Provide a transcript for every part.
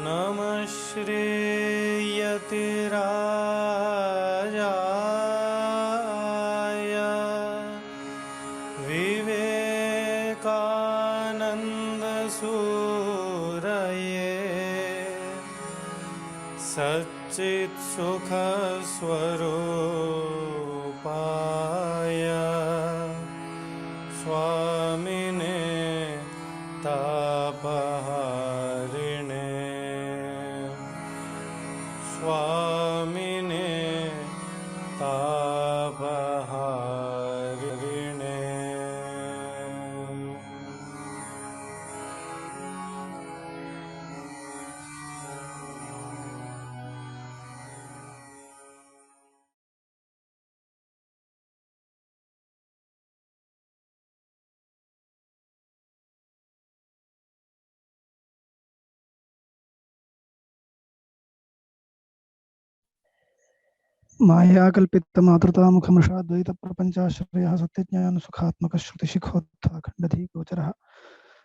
नमः श्रीयतिराजाय विवेकानन्दसूरये सच्चित्सुखस्वरूपाय स्वामिने तापहारिणे स्वामिने तापहारिणे। मायाकल्पित मातृतामुखमृषाद्वैत प्रपंचाश्रयः सत्यज्ञान सुखात्मक श्रुतिशिखोत्था खण्डधीगोचरः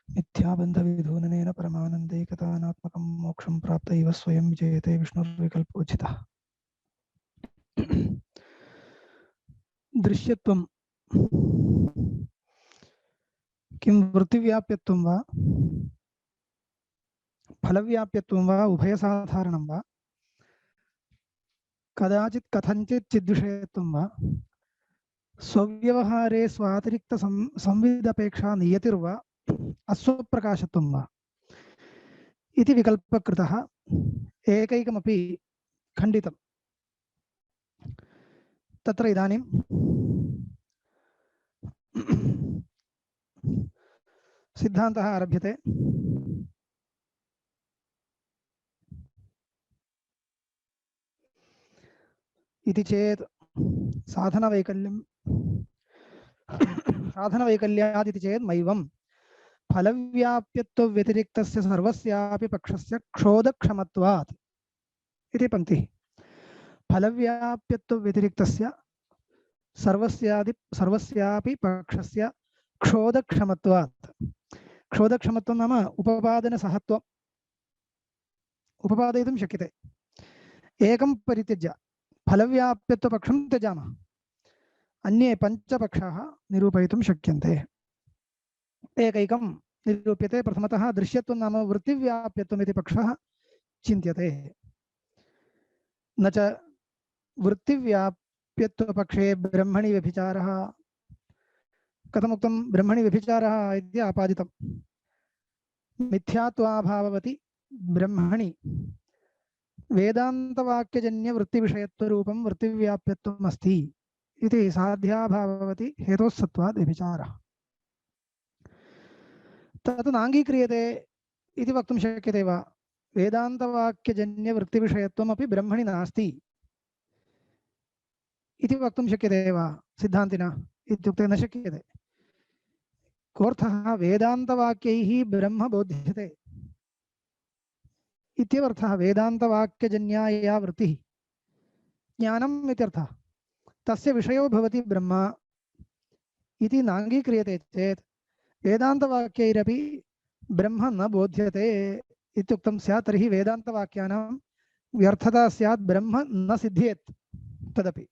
मिथ्याबन्धविधूननेन परमानन्दैकतानात्मकं मोक्षं प्राप्त इव स्वयं विजयते विष्णुर्विकल्पोचितः। दृश्यत्वं किं वृत्तिव्याप्यत्वं वा फलव्याप्यत्वं वा उभयसाधारणं वा कदाचित् कथंचित् चिद्विषयत्वं वा स्वव्यवहारे स्वातिरिक्त संविदपेक्षा नियतिर्वा अस्वप्रकाशत्वं वा इति विकल्पकृतः एकैकमपि खण्डितं। तत्र इदानीं सिद्धान्तः आरभ्यते। इति चेत् साधनवैकल्यादिति चेत् मैवं फलव्याप्यत्व व्यतिरिक्तस्य सर्वस्यापि पक्षस्य क्षोधक्षमत्वात् इति पंक्तिः। फलव्याप्यत्व व्यतिरिक्तस्य सर्वस्यापि पक्षस्य क्षोधक्षमत्वात्। क्षोधक्षमत्वं नाम उपपादनसहत्वम् उपपादयितुं शक्यते। एकं परित्यज्य फलव्याप्यत्वपक्षं त्यजामः, अन्ये पञ्चपक्षाः निरूपयितुं शक्यन्ते। एकैकं निरूप्यते। प्रथमतः दृश्यत्वं नाम वृत्तिव्याप्यत्वम् इति पक्षः चिन्त्यते। न च वृत्तिव्याप्यत्वपक्षे ब्रह्मणि व्यभिचारः कथमुक्तं? ब्रह्मणि व्यभिचारः इति आपादितं। मिथ्यात्वाभाववति ब्रह्मणि वेदान्तवाक्यजन्य वृत्तिविषयत्वरूपं वृत्तिव्याप्यत्वम् अस्ति इति साध्याभाववति हेतोस्सत्वात् व्यभिचारः। तत् नाङ्गीक्रियते इति वक्तुं शक्यते वा? वेदान्तवाक्यजन्य वृत्तिविषयत्वमपि ब्रह्मणि नास्ति इति वक्तुं शक्यते वा सिद्धान्तिना? इत्युक्ते न शक्यते। कोऽर्थः? वेदान्तवाक्यैः ब्रह्म बोध्यते इत्यर्थः। वेदान्तवाक्यजन्या या वृत्तिः ज्ञानम् इत्यर्थः। तस्य विषयो भवति ब्रह्म इति नाङ्गीक्रियते चेत् वेदान्तवाक्यैरपि ब्रह्म न बोध्यते इत्युक्तं स्यात्। तर्हि वेदान्तवाक्यानां व्यर्थता स्यात्, ब्रह्म न सिद्ध्येत्। तदपि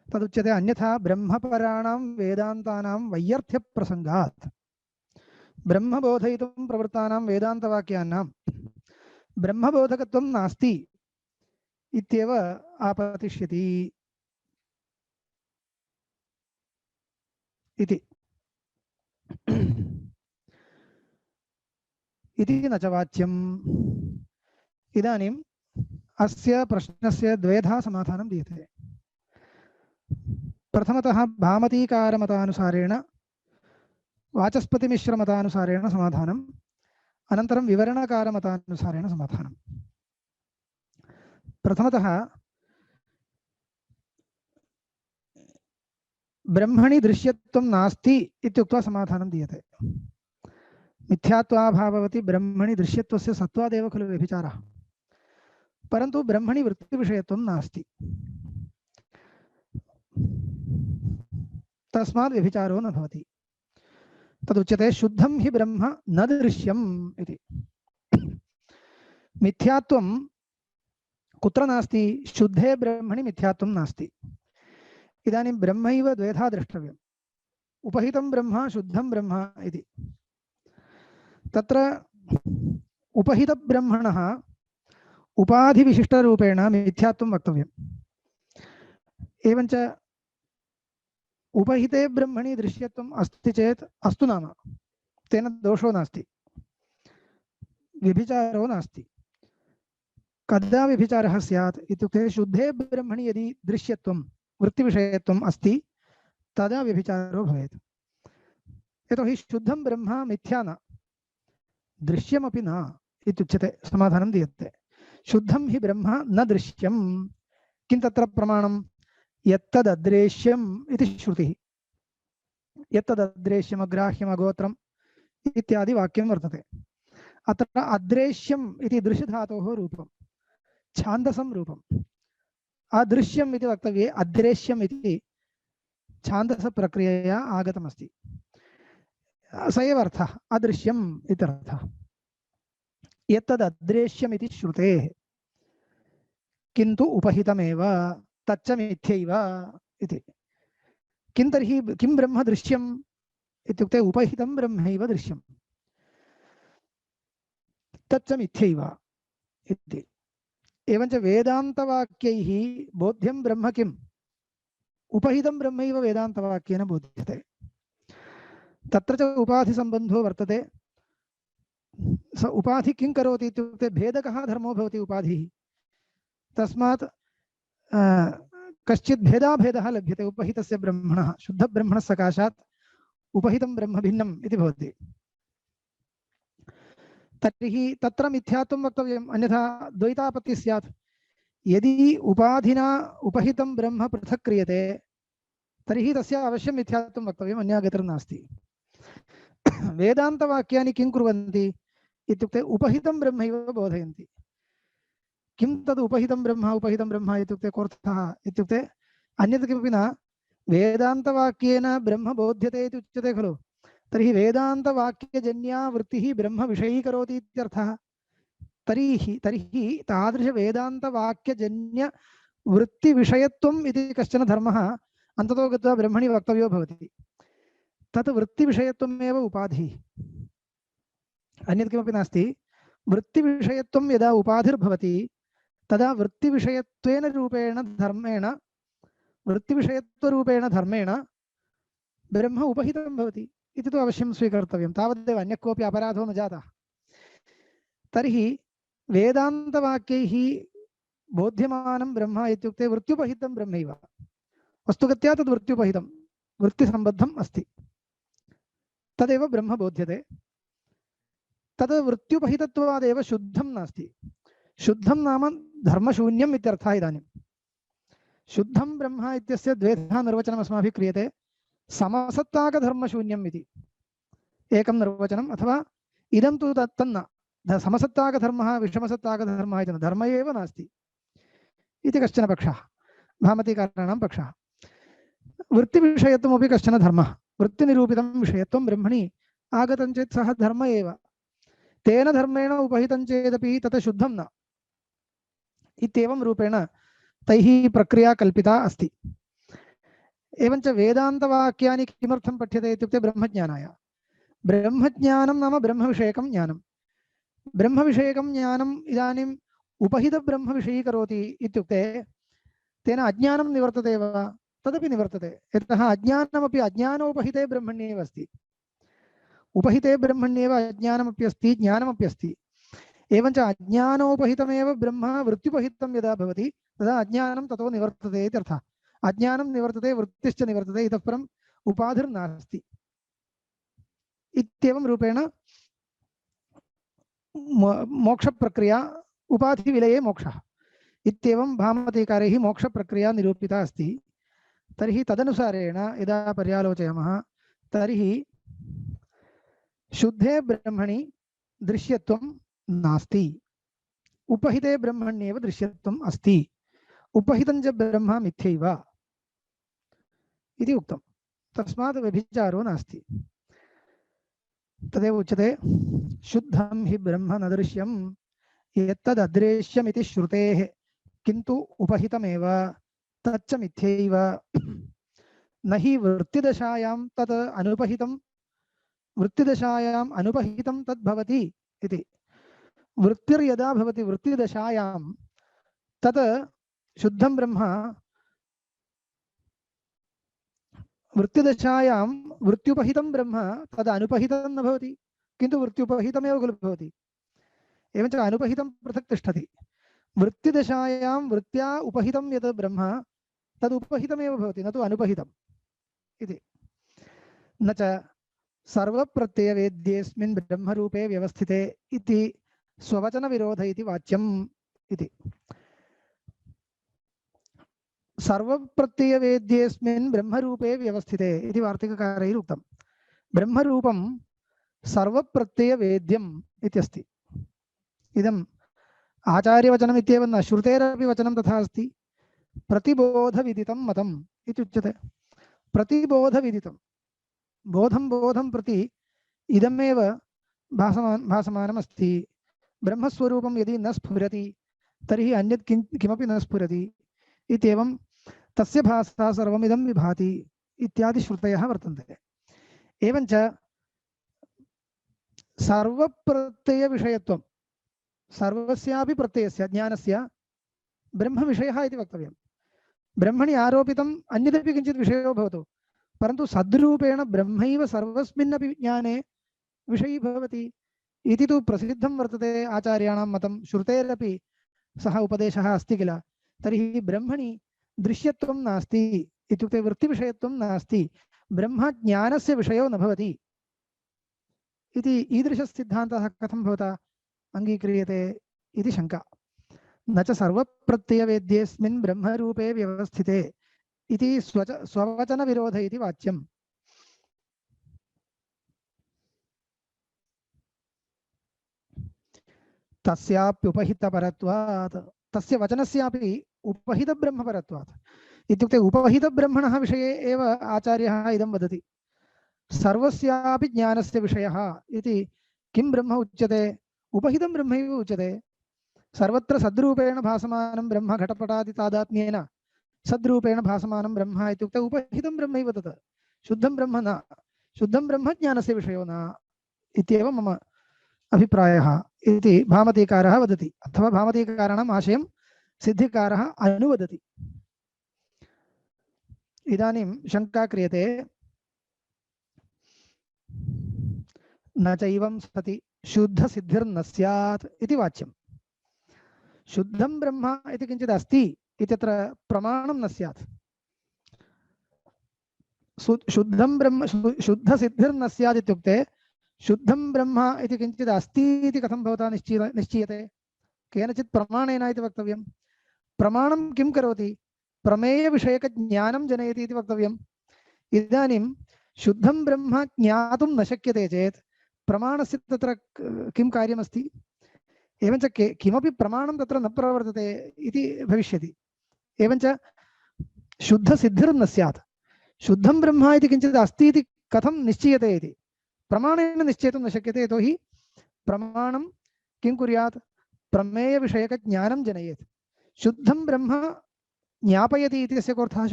तदुच्यते अन्यथा ब्रह्मपराणां वेदान्तानां वैयर्थ्यप्रसङ्गात्। ब्रह्म बोधयितुं प्रवृत्तानां वेदान्तवाक्यानां ब्रह्मबोधकत्वं नास्ति इत्येव आपतिष्यति इति। इति न च वाच्यम्। इदानीम् अस्य प्रश्नस्य द्वेधा समाधानं दीयते। प्रथमतः भामतीकारमतानुसारेण वाचस्पतिमिश्रमतानुसारेण समाधानम्, अनन्तरं विवरणकारमतानुसारेण समाधानम्। प्रथमतः ब्रह्मणि दृश्यत्वं नास्ति इत्युक्त्वा समाधानं दीयते। मिथ्यात्वाभाववति ब्रह्मणि दृश्यत्वस्य सत्त्वादेव खलु व्यभिचारः, परन्तु ब्रह्मणि वृत्तिविषयत्वं नास्ति। तस्मात् व्यभिचारो न भवति। तदुच्यते शुद्धं हि ब्रह्म न दृश्यम् इति। मिथ्यात्वं कुत्र नास्ति? शुद्धे ब्रह्मणि मिथ्यात्वं नास्ति। इदानीं ब्रह्मैव द्वेधा द्रष्टव्यम्। उपहितं ब्रह्म शुद्धं ब्रह्म इति। तत्र उपहितब्रह्मणः उपाधिविशिष्टरूपेण मिथ्यात्वं वक्तव्यम्। एवञ्च उपहिते ब्रह्मणि दृश्यत्वम् अस्ति चेत् अस्तु नाम, तेन दोषो नास्ति, व्यभिचारो नास्ति। कदा व्यभिचारः स्यात् इत्युक्ते शुद्धे ब्रह्मणि यदि दृश्यत्वं वृत्तिविषयत्वम् अस्ति तदा व्यभिचारो भवेत्। यतोहि शुद्धं ब्रह्म मिथ्या न, दृश्यमपि न इत्युच्यते। समाधानं दीयते। शुद्धं हि ब्रह्म न दृश्यं। किं तत्र प्रमाणं? यत्तदद्रेश्यम् इति श्रुतिः। यत्तदद्रेश्यम् अग्राह्यम् अगोत्रम् इत्यादि वाक्यं वर्तते। अत्र अद्रेश्यम् इति दृश्यधातोः रूपं, छान्दसं रूपम्। अदृश्यम् इति वक्तव्ये अद्रेश्यम् इति छान्दसप्रक्रियया आगतमस्ति। स एव अर्थः, अदृश्यम् इत्यर्थः। यत्तदद्रेश्यम् इति श्रुतेः, किन्तु उपहितमेव तच्च मिथ्यैव इति। किं तर्हि किं ब्रह्म दृश्यम् इत्युक्ते उपहितं ब्रह्मैव दृश्यम्, तच्च मिथ्यैव इति। एवञ्च वेदान्तवाक्यैः बोध्यं ब्रह्म किम्? उपहितं ब्रह्मैव वेदान्तवाक्येन बोध्यते। तत्र च उपाधिसम्बन्धो वर्तते। स उपाधि किं करोति इत्युक्ते भेदकः धर्मो भवति उपाधिः। तस्मात् कश्चित् भेदाभेदः लभ्यते उपहितस्य ब्रह्मणः। शुद्धब्रह्मणः सकाशात् उपहितं ब्रह्म भिन्नम् इति भवति। तर्हि तत्र मिथ्यात्वं वक्तव्यम्, अन्यथा द्वैतापत्तिः स्यात्। यदि उपाधिना उपहितं ब्रह्म पृथक् क्रियते तर्हि तस्य अवश्यं मिथ्यात्वं वक्तव्यम्, अन्या गतिर्नास्ति। वेदान्तवाक्यानि किं कुर्वन्ति इत्युक्ते उपहितं ब्रह्मैव बोधयन्ति। किं तद् उपहितं ब्रह्म इत्युक्ते कोऽर्थः इत्युक्ते अन्यत् किमपि न, वेदान्तवाक्येन ब्रह्म बोध्यते इति उच्यते खलु। तर्हि वेदान्तवाक्यजन्या वृत्तिः ब्रह्म विषयीकरोति इत्यर्थः। तर्हि तादृशवेदान्तवाक्यजन्य वृत्तिविषयत्वम् इति कश्चन धर्मः अन्ततो गत्वा ब्रह्मणि वक्तव्यो भवति। तत् वृत्तिविषयत्वमेव उपाधिः, अन्यत् किमपि नास्ति। वृत्तिविषयत्वं यदा उपाधिर्भवति तदा वृत्तिविषयत्वेन रूपेण धर्मेण, वृत्तिविषयत्वरूपेण धर्मेण ब्रह्म उपहितं भवति इति तु अवश्यं स्वीकर्तव्यं। तावदेव, अन्यः कोऽपि अपराधो न जातः। तर्हि वेदान्तवाक्यैः बोध्यमानं ब्रह्म इत्युक्ते वृत्त्युपहितं ब्रह्मैव। वस्तुगत्या तद् वृत्त्युपहितं, वृत्तिसम्बद्धम् अस्ति, तदेव ब्रह्म बोध्यते। तद् वृत्त्युपहितत्वादेव शुद्धं नास्ति। शुद्धं नाम धर्मशून्यम् इत्यर्थः। इदानीं शुद्धं ब्रह्म इत्यस्य द्वेधा निर्वचनम् अस्माभिः क्रियते। समसत्ताकधर्मशून्यम् इति एकं निर्वचनम्, अथवा इदं तु तन्न समसत्ताकधर्मः विषमसत्ताकधर्मः इति न, धर्म एव नास्ति इति कश्चन पक्षः, भामतीकाराणां पक्षः। वृत्तिविषयत्वमपि कश्चन धर्मः, वृत्तिनिरूपितं विषयत्वं ब्रह्मणि आगतं चेत् सः धर्म एव। तेन धर्मेण उपहितं चेदपि तत् शुद्धं न इत्येवं रूपेण तैः प्रक्रिया कल्पिता अस्ति। एवञ्च वेदान्तवाक्यानि किमर्थं पठ्यते इत्युक्ते ब्रह्मज्ञानाय। ब्रह्मज्ञानं नाम ब्रह्मविषयकं ज्ञानं। ब्रह्मविषयकं ज्ञानम् इदानीम् उपहितब्रह्मविषयीकरोति इत्युक्ते तेन अज्ञानं निवर्तते वा? तदपि निवर्तते। यतः अज्ञानमपि अज्ञानोपहिते ब्रह्मण्येव अस्ति। उपहिते ब्रह्मण्येव अज्ञानमपि अस्ति, ज्ञानमपि अस्ति। एवञ्च अज्ञानोपहितमेव ब्रह्म वृत्त्युपहितं यदा भवति तदा अज्ञानं ततो निवर्तते इत्यर्थः। अज्ञानं निवर्तते, वृत्तिश्च निवर्तते, इतः परम् उपाधिर्नास्ति इत्येवं रूपेण मोक्षप्रक्रिया, उपाधिविलये मोक्षः इत्येवं भामतीकारैः मोक्षप्रक्रिया निरूपिता अस्ति। तर्हि तदनुसारेण यदा पर्यालोचयामः तर्हि शुद्धे ब्रह्मणि दृश्यत्वं नास्ति, उपहिते ब्रह्मण्येव दृश्यत्वम् अस्ति। उपहितं च ब्रह्म मिथ्यैव इति उक्तम्। तस्मात् व्यभिचारो नास्ति। तदेव उच्यते शुद्धं हि ब्रह्म न दृश्यं यत्तदद्रेश्यमिति श्रुतेः किन्तु उपहितमेव तच्च मिथ्यैव न हि वृत्तिदशायां तत् अनुपहितं वृत्तिदशायाम् अनुपहितं तद् भवति इति। वृत्तिर्यदा भवति वृत्तिदशायां तत् शुद्धं ब्रह्म वृत्तिदशायां वृत्त्युपहितं ब्रह्म तद् अनुपहितं न भवति किन्तु वृत्त्युपहितमेव खलु भवति। एवञ्च अनुपहितं पृथक् तिष्ठति। वृत्तिदशायां वृत्त्या उपहितं यत् ब्रह्म तद् उपहितमेव भवति न तु अनुपहितम् इति। न च सर्वप्रत्ययवेद्येऽस्मिन् ब्रह्मरूपे व्यवस्थिते इति स्ववचनविरोध इति वाच्यम् इति। सर्वप्रत्ययवेद्येऽस्मिन् ब्रह्मरूपे व्यवस्थिते इति वार्तिककारैः उक्तम्। ब्रह्मरूपं सर्वप्रत्ययवेद्यम् इत्यस्ति। इदम् आचार्यवचनम् इत्येव न, श्रुतेरपि वचनं तथा अस्ति। प्रतिबोधविदितं मतम् इति उच्यते। प्रतिबोधविदितं बोधं बोधं प्रति इदमेव भासमानम् अस्ति। ब्रह्मस्वरूपं यदि न स्फुरति तर्हि अन्यत् किमपि न स्फुरति इत्येवं तस्य भासा सर्वमिदं विभाति इत्यादि श्रुतयः वर्तन्ते। एवञ्च सर्वप्रत्ययविषयत्वं सर्वस्यापि प्रत्ययस्य ज्ञानस्य ब्रह्मविषयः इति वक्तव्यं। ब्रह्मणि आरोपितम् अन्यदपि किञ्चित् विषयो भवतु, परन्तु सद्रूपेण ब्रह्मैव सर्वस्मिन्नपि ज्ञाने विषयी भवति इति तु प्रसिद्धं वर्तते आचार्याणां मतं। श्रुतेरपि सः उपदेशः अस्ति किल। तर्हि ब्रह्मणि दृश्यत्वं नास्ति इत्युक्ते वृत्तिविषयत्वं नास्ति, ब्रह्म ज्ञानस्य विषयो न भवति इति ईदृशसिद्धान्तः कथं भवता अङ्गीक्रियते इति शङ्का। न च सर्वप्रत्ययवेद्येऽस्मिन् ब्रह्मरूपे व्यवस्थिते इति स्ववचनविरोध इति वाच्यम्। तस्याप्युपहितपरत्वात् तस्य वचनस्यापि उपहितब्रह्मपरत्वात् इत्युक्ते उपहितब्रह्मणः विषये एव आचार्यः इदं वदति। सर्वस्यापि ज्ञानस्य विषयः इति किं ब्रह्म उच्यते? उपहितं ब्रह्मैव उच्यते। सर्वत्र सद्रूपेण भासमानं ब्रह्म घटपटादि तादात्म्येन सद्रूपेण भासमानं ब्रह्म इत्युक्ते उपहितं ब्रह्मैव तत्, शुद्धं ब्रह्म न। शुद्धं ब्रह्म ज्ञानस्य विषयो न इत्येव मम अभिप्रायः इति भामतीकारः वदति, अथवा भामतीकाराणाम् आशयं सिद्धिकारः अनुवदति। इदानीं शङ्का क्रियते, न चैवं सति शुद्धसिद्धिर्न स्यात् इति वाच्यम्। शुद्धं ब्रह्म इति किञ्चित् अस्ति इत्यत्र प्रमाणं न स्यात्। शुद्धं ब्रह्म शुद्धसिद्धिर्न स्यात् इत्युक्ते शुद्धं ब्रह्म इति किञ्चित् अस्ति इति कथं भवता निश्चीयते? केनचित् प्रमाणेन इति वक्तव्यं। प्रमाणं किं करोति? प्रमेयविषयकज्ञानं जनयति इति वक्तव्यम्। इदानीं शुद्धं ब्रह्म ज्ञातुं न शक्यते चेत् प्रमाणस्य तत्र किं कार्यमस्ति? एवञ्च किमपि प्रमाणं तत्र न प्रवर्तते इति भविष्यति। एवञ्च शुद्धसिद्धिर्न स्यात्। शुद्धं ब्रह्म इति किञ्चित् अस्ति इति कथं निश्चीयते इति प्रमाणेन निश्चेतुं न शक्यते। यतोहि प्रमाणं किं कुर्यात्? प्रमेयविषयकज्ञानं जनयेत्। शुद्धं ब्रह्म ज्ञापयति इत्यस्य कोऽर्थः?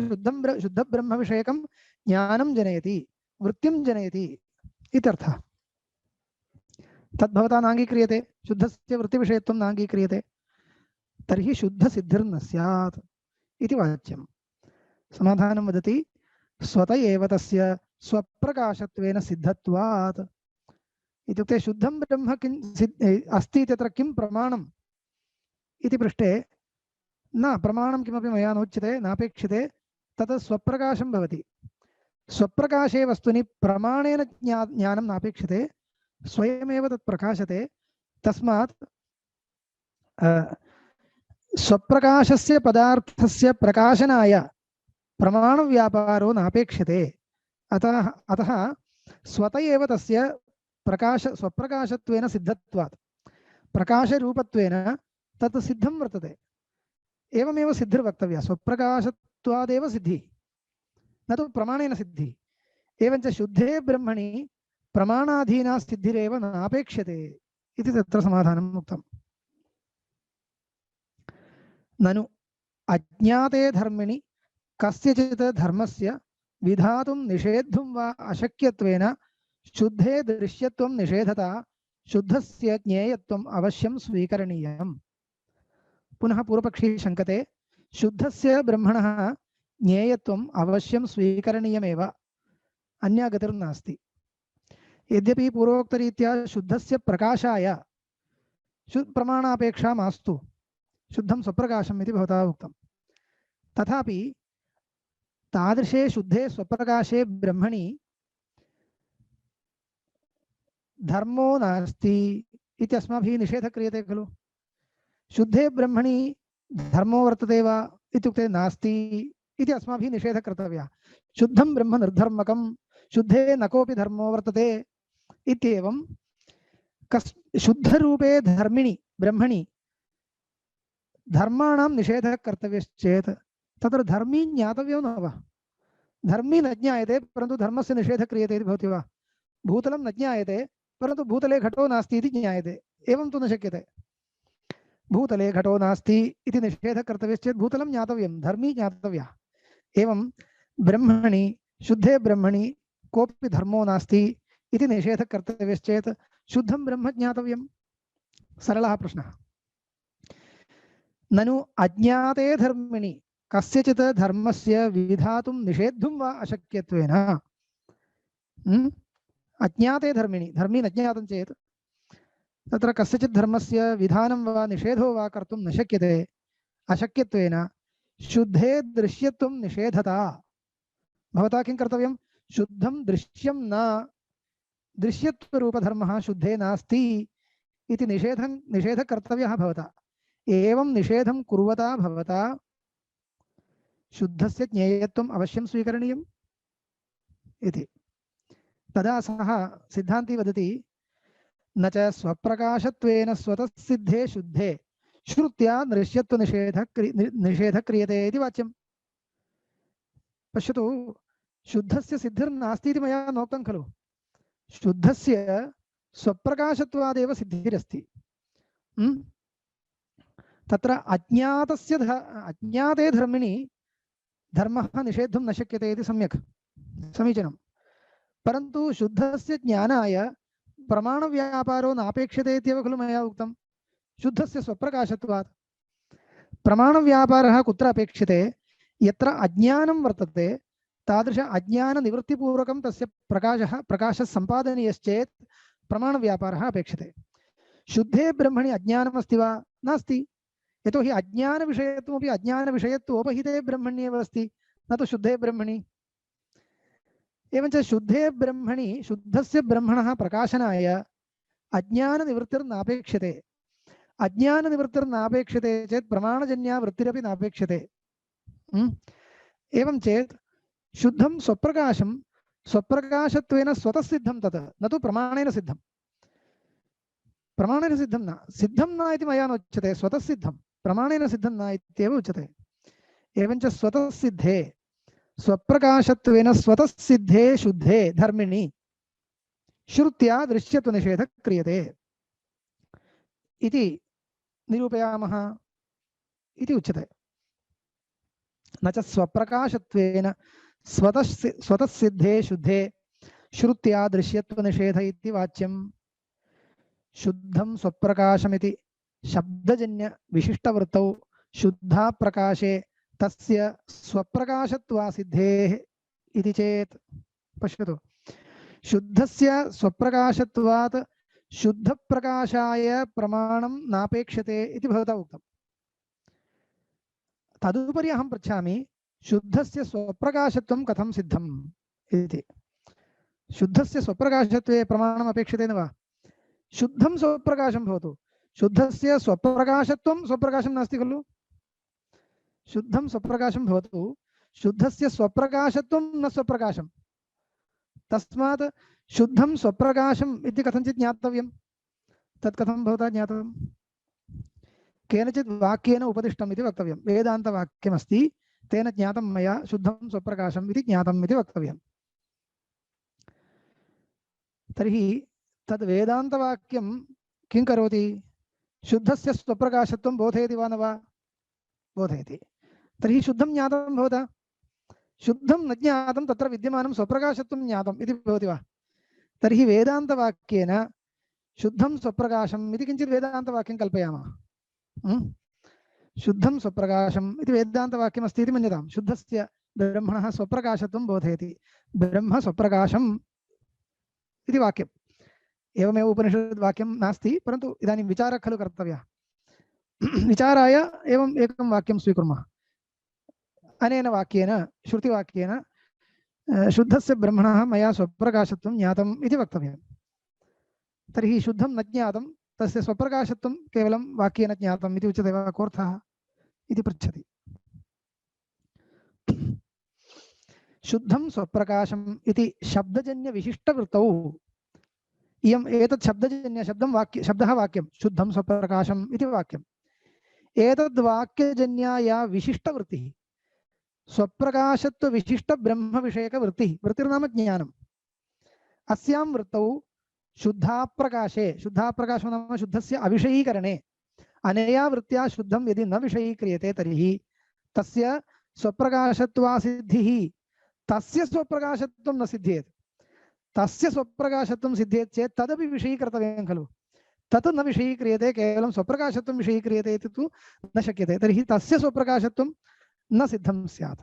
शुद्धब्रह्मविषयकं ज्ञानं जनयति, वृत्तिं जनयति इत्यर्थः। तद्भवता नाङ्गीक्रियते, शुद्धस्य वृत्तिविषयत्वं नाङ्गीक्रियते, तर्हि शुद्धसिद्धिर्न स्यात् इति वाच्यं। समाधानं वदति, स्वत एव तस्य स्वप्रकाशत्वेन सिद्धत्वात् इत्युक्ते शुद्धं ब्रह्म किं अस्ति इत्यत्र किं प्रमाणम् इति पृष्टे न प्रमाणं किमपि मया नोच्यते, नापेक्षिते, तत् स्वप्रकाशं भवति। स्वप्रकाशे वस्तुनि प्रमाणेन ज्ञानं नापेक्षिते, स्वयमेव तत् प्रकाशते। तस्मात् स्वप्रकाशस्य पदार्थस्य प्रकाशनाय प्रमाणव्यापारो नापेक्षते। अतः स्वत एव तस्य स्वप्रकाशत्वेन सिद्धत्वात् प्रकाशरूपत्वेन तत् सिद्धं वर्तते। एवमेव सिद्धिर्वक्तव्या, स्वप्रकाशत्वादेव सिद्धिः, न तु प्रमाणेन सिद्धिः। एवञ्च शुद्धे ब्रह्मणि प्रमाणाधीना सिद्धिरेव नापेक्ष्यते इति तत्र समाधानम् उक्तम्। ननु अज्ञाते धर्मिणि कस्यचित् धर्मस्य विधातुं निषेद्धुं वा अशक्यत्वेन शुद्धे दृश्यत्वं निषेधता शुद्धस्य ज्ञेयत्वम् अवश्यं स्वीकरणीयम्। पुनः पूर्वपक्षी शङ्कते शुद्धस्य ब्रह्मणः ज्ञेयत्वम् अवश्यं स्वीकरणीयमेव, अन्या गतिर्नास्ति। यद्यपि पूर्वोक्तरीत्या शुद्धस्य प्रकाशाय प्रमाणापेक्षा मास्तु, शुद्धं स्वप्रकाशम् इति भवता उक्तम्, तथापि तादृशे शुद्धे स्वप्रकाशे ब्रह्मणि धर्मो नास्ति इति अस्माभिः निषेधः क्रियते खलु। शुद्धे ब्रह्मणि धर्मो वर्तते वा इत्युक्ते नास्ति इति अस्माभिः निषेधः कर्तव्यः। शुद्धं ब्रह्म निर्धर्मकं, शुद्धे न कोऽपि धर्मो वर्तते इत्येवं शुद्धरूपे धर्मिणि ब्रह्मणि धर्माणां निषेधः कर्तव्यश्चेत् तत्र धर्मी ज्ञातव्यो न वा? धर्मी न ज्ञायते परन्तु धर्मस्य निषेधः क्रियते इति भवति वा? भूतलं न ज्ञायते परन्तु भूतले घटो नास्ति इति ज्ञायते, एवं तु न शक्यते। भूतले घटो नास्ति इति निषेधः कर्तव्यश्चेत् भूतलं ज्ञातव्यं, धर्मी ज्ञातव्यः। एवं ब्रह्मणि शुद्धे ब्रह्मणि कोऽपि धर्मो नास्ति इति निषेधः कर्तव्यश्चेत् शुद्धं ब्रह्म ज्ञातव्यं। सरलः प्रश्नः। ननु अज्ञाते धर्मिणि कस्यचित् धर्मस्य विधातुं निषेद्धुं वा अशक्यत्वेन, अज्ञाते धर्मिणि, धर्मी न ज्ञातं चेत् तत्र कस्यचित् धर्मस्य विधानं वा निषेधो वा कर्तुं न शक्यते, अशक्यत्वेन शुद्धे दृश्यत्वं निषेधता। भवता किं कर्तव्यं? शुद्धं दृश्यं न, दृश्यत्वरूपधर्मः शुद्धे नास्ति इति निषेधः कर्तव्यः भवता। एवं निषेधं कुर्वता भवता शुद्धस्य ज्ञेयत्वम् अवश्यं स्वीकरणीयम् इति। तदा सः सिद्धान्ती वदति न च स्वप्रकाशत्वेन स्वतः सिद्धे शुद्धे श्रुत्या निषेधः क्रियते इति वाच्यम्। पश्यतु, शुद्धस्य सिद्धिर्नास्ति इति मया नोक्तं खलु। शुद्धस्य स्वप्रकाशत्वादेव सिद्धिरस्ति। तत्र अज्ञाते धर्मिणि धर्मः निषेद्धुं न शक्यते इति सम्यक् समीचीनं, परन्तु शुद्धस्य ज्ञानाय प्रमाणव्यापारो नापेक्षते इत्येव खलु मया उक्तं। शुद्धस्य स्वप्रकाशत्वात् प्रमाणव्यापारः कुत्र अपेक्षते? यत्र अज्ञानं वर्तते तादृश अज्ञाननिवृत्तिपूर्वकं तस्य प्रकाशः सम्पादनीयश्चेत् प्रमाणव्यापारः अपेक्षते। शुद्धे ब्रह्मणि अज्ञानमस्ति वा? नास्ति। यतोहि अज्ञानविषयत्वमपि अज्ञानविषयत्वोपहिते ब्रह्मण्येव अस्ति, न तु शुद्धे ब्रह्मणि। एवञ्च शुद्धे ब्रह्मणि शुद्धस्य ब्रह्मणः प्रकाशनाय अज्ञाननिवृत्तिर्नापेक्षते। अज्ञाननिवृत्तिर्नापेक्षते चेत् प्रमाणजन्या वृत्तिरपि नापेक्षते। एवं चेत् शुद्धं स्वप्रकाशं स्वप्रकाशत्वेन स्वतः सिद्धं तत्, न तु प्रमाणेन सिद्धं। प्रमाणेन सिद्धं न, सिद्धं न इति मया नोच्यते, स्वतः सिद्धं, प्रमाणेन सिद्धं न इत्येव उच्यते। एवञ्च स्वतः सिद्धे स्वप्रकाशत्वेन स्वतः सिद्धे शुद्धे धर्मिणि श्रुत्या दृश्यत्वनिषेधः क्रियते इति निरूपयामः इति उच्यते। न च स्वप्रकाशत्वेन स्वतः सिद्धे शुद्धे श्रुत्या दृश्यत्वनिषेध इति वाच्यम्। शुद्धं स्वप्रकाशमिति शब्दजन्य विशिष्टवृत्तौ शुद्धा प्रकाशे तस्य स्वप्रकाशत्वा सिद्धेः इति चेत्, पश्यतु, शुद्धस्य स्वप्रकाशत्वात् शुद्धप्रकाशाय प्रमाणं नापेक्षते इति भवता उक्तम्। तदुपरि अहं पृच्छामि, शुद्धस्य स्वप्रकाशत्वं कथं सिद्धम् इति। शुद्धस्य स्वप्रकाशत्वे प्रमाणम् अपेक्षते न वा? शुद्धं स्वप्रकाशं भवतु, शुद्धस्य स्वप्रकाशत्वं स्वप्रकाशं नास्ति खलु। शुद्धं स्वप्रकाशं भवतु, शुद्धस्य स्वप्रकाशत्वं न स्वप्रकाशं। तस्मात् शुद्धं स्वप्रकाशम् इति कथंचित् ज्ञातव्यं। तत् कथं भवता ज्ञातव्यं? केनचित् वाक्येन उपदिष्टम् इति वक्तव्यं। वेदान्तवाक्यमस्ति, तेन ज्ञातं मया शुद्धं स्वप्रकाशम् इति ज्ञातम् इति वक्तव्यम्। तर्हि तद् वेदान्तवाक्यं किं करोति? शुद्धस्य स्वप्रकाशत्वं बोधयति वा न वा? बोधयति। तर्हि शुद्धं ज्ञातं भवता? शुद्धं न ज्ञातं तत्र विद्यमानं स्वप्रकाशत्वं ज्ञातम् इति भवति वा? तर्हि वेदान्तवाक्येन शुद्धं स्वप्रकाशम् इति किञ्चित् वेदान्तवाक्यं कल्पयामः। शुद्धं स्वप्रकाशम् इति वेदान्तवाक्यमस्ति इति मन्यतां। शुद्धस्य ब्रह्मणः स्वप्रकाशत्वं बोधयति। ब्रह्म स्वप्रकाशम् इति वाक्यम्। एवमेव उपनिषद्वाक्यं नास्ति, परन्तु इदानीं विचारः खलु कर्तव्यः। विचाराय एवम् एकं वाक्यं स्वीकुर्मः। अनेन वाक्येन, श्रुतिवाक्येन शुद्धस्य ब्रह्मणः मया स्वप्रकाशत्वं ज्ञातम् इति वक्तव्यम्। तर्हि शुद्धं न ज्ञातं, तस्य स्वप्रकाशत्वं केवलं वाक्येन ज्ञातम् इति उच्यते वा? कोऽर्थः इति पृच्छति। शुद्धं स्वप्रकाशम् इति शब्दजन्यविशिष्टवृत्तौ इयम् एतत् शब्दः वाक्यं शुद्धं स्वप्रकाशम् इति वाक्यम्। एतद् वाक्यजन्या या विशिष्टवृत्तिः, स्वप्रकाशत्व विशिष्ट ब्रह्म विषयक वृत्तिर्नाम ज्ञानम्। अस्यां वृत्तौ शुद्धाप्रकाशे, शुद्धाप्रकाशो नाम शुद्धस्य अविषयीकरणे, अनया वृत्त्या शुद्धं यदि न विषयीक्रियते तर्हि तस्य स्वप्रकाशत्वासिद्धिः, तस्य स्वप्रकाशत्वं न सिद्ध्येत्। तस्य स्वप्रकाशत्वं सिद्ध्येत् चेत् तदपि विषयीकर्तव्यं खलु। तत् न विषयीक्रियते, केवलं स्वप्रकाशत्वं विषयीक्रियते इति तु न शक्यते। तर्हि तस्य स्वप्रकाशत्वं न सिद्धं स्यात्।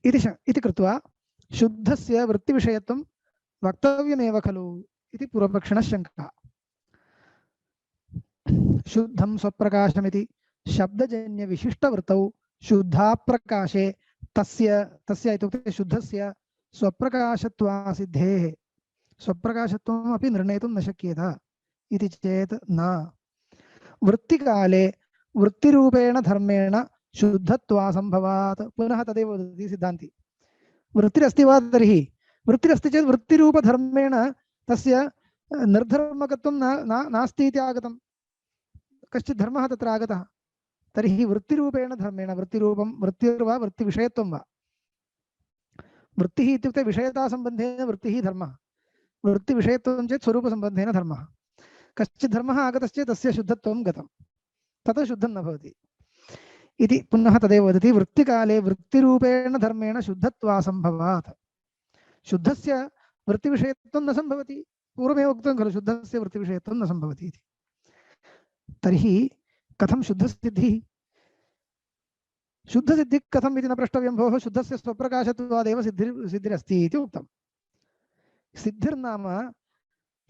इति कृत्वा शुद्धस्य वृत्तिविषयत्वं वक्तव्यमेव खलु इति पूर्वपक्षिणः शङ्का। शुद्धं स्वप्रकाशमिति शब्दजन्यविशिष्टवृत्तौ शुद्धाप्रकाशे तस्य इत्युक्ते शुद्धस्य स्वप्रकाशत्वासिद्धेः, स्वप्रकाशत्वम् अपि निर्णेतुं न शक्येत इति चेत् न। वृत्तिकाले वृत्तिरूपेण धर्मेण शुद्धत्वासंभवात्। पुनः तदेव वदति सिद्धान्ति। वृत्तिरस्ति वा? तर्हि वृत्तिरस्ति चेत् वृत्तिरूपधर्मेण तस्य निर्धर्मकत्वं नास्ति इति आगतं। कश्चित् धर्मः तत्र आगतः। तर्हि वृत्तिरूपेण धर्मेण, वृत्तिरूपं वृत्तिर्वा वृत्तिविषयत्वं वा? वृत्तिः इत्युक्ते विषयतासम्बन्धेन वृत्तिः धर्मः, वृत्तिविषयत्वं चेत् स्वरूपसम्बन्धेन धर्मः। कश्चित् धर्मः आगतश्चेत् तस्य शुद्धत्वं गतं, ततः शुद्धं न भवति इति पुनः तदेव वदति। वृत्तिकाले वृत्तिरूपेण धर्मेण शुद्धत्वासंभवात्। शुद्धस्य वृत्तिविषयत्वं न सम्भवति। पूर्वमेव उक्तं खलु शुद्धस्य वृत्तिविषयत्वं न सम्भवति इति। तर्हि कथं शुद्धसिद्धिः? शुद्धसिद्धिः कथम् इति न प्रष्टव्यं भोः। शुद्धस्य स्वप्रकाशत्वादेव सिद्धिरस्ति इति उक्तं। सिद्धिर्नाम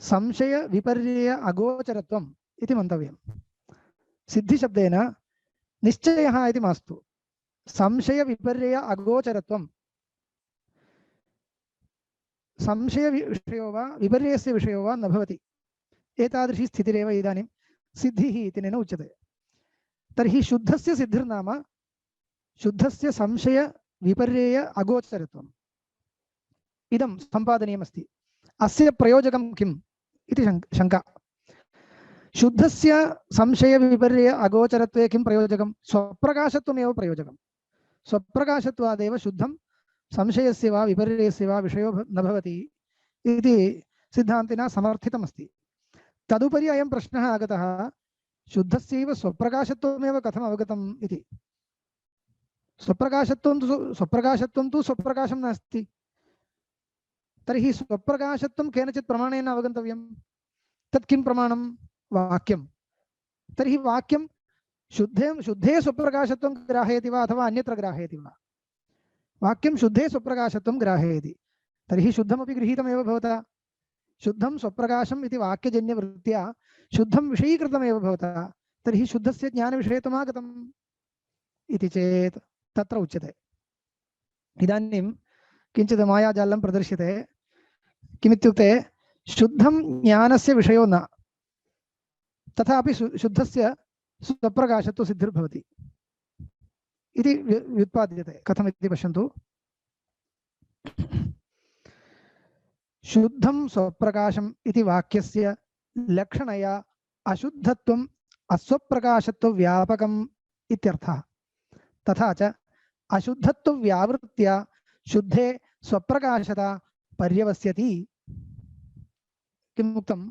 संशय विपर्यय अगोचरत्वम् इति मन्तव्यम्। सिद्धिशब्देन निश्चयः इति मास्तु, संशय विपर्यय अगोचरत्वं। संशयविषयो वा विपर्ययस्य विषयो वा न भवति। एतादृशी स्थितिरेव इदानीं सिद्धिः इति न उच्यते। तर्हि शुद्धस्य सिद्धिर्नाम शुद्धस्य संशय विपर्यय अगोचरत्वम् इदं सम्पादनीयमस्ति। अस्य प्रयोजकं किम् इति शङ्का। शुद्धस्य संशय विपर्यय अगोचरत्वे किं प्रयोजकं? स्वप्रकाशत्वमेव प्रयोजकं। स्वप्रकाशत्वादेव शुद्धं संशयस्य वा विपर्ययस्य वा विषयो न भवति इति सिद्धान्तिना समर्थितमस्ति। तदुपरि अयं प्रश्नः आगतः, शुद्धस्यैव स्वप्रकाशत्वमेव कथम् अवगतम् इति। स्वप्रकाशत्वं तु स्वप्रकाशं नास्ति। तर्हि स्वप्रकाशत्वं केनचित् प्रमाणेन अवगन्तव्यं। तत् किं प्रमाणं? वाक्यं। तर्हि वाक्यं शुद्धे स्वप्रकाशत्वं ग्राहयति वा अथवा अन्यत्र ग्राहयति वा? वाक्यं शुद्धे स्वप्रकाशत्वं ग्राहयति। तर्हि शुद्धमपि गृहीतमेव भवता। शुद्धं स्वप्रकाशम् इति वाक्यजन्यवृत्त्या शुद्धं विषयीकृतमेव भवता। तर्हि शुद्धस्य ज्ञानविषयत्वम् आगतम् इति चेत् तत्र उच्यते। इदानीं किञ्चित् मायाजालं प्रदर्श्यते। किमित्युक्ते शुद्धं ज्ञानस्य विषयो न, तथापि शुद्धस्य स्वप्रकाशत्व सिद्धिर्भवति इति व्युत्पाद्यते। कथमिति पश्यन्तु। शुद्धं स्वप्रकाशम् इति वाक्यस्य लक्षणया अशुद्धत्वम् अस्वप्रकाशत्व व्यापकम् इत्यर्थः। तथा च अशुद्धत्व व्यावृत्य शुद्धे स्वप्रकाशता पर्यवस्यति। किम् उक्तम्?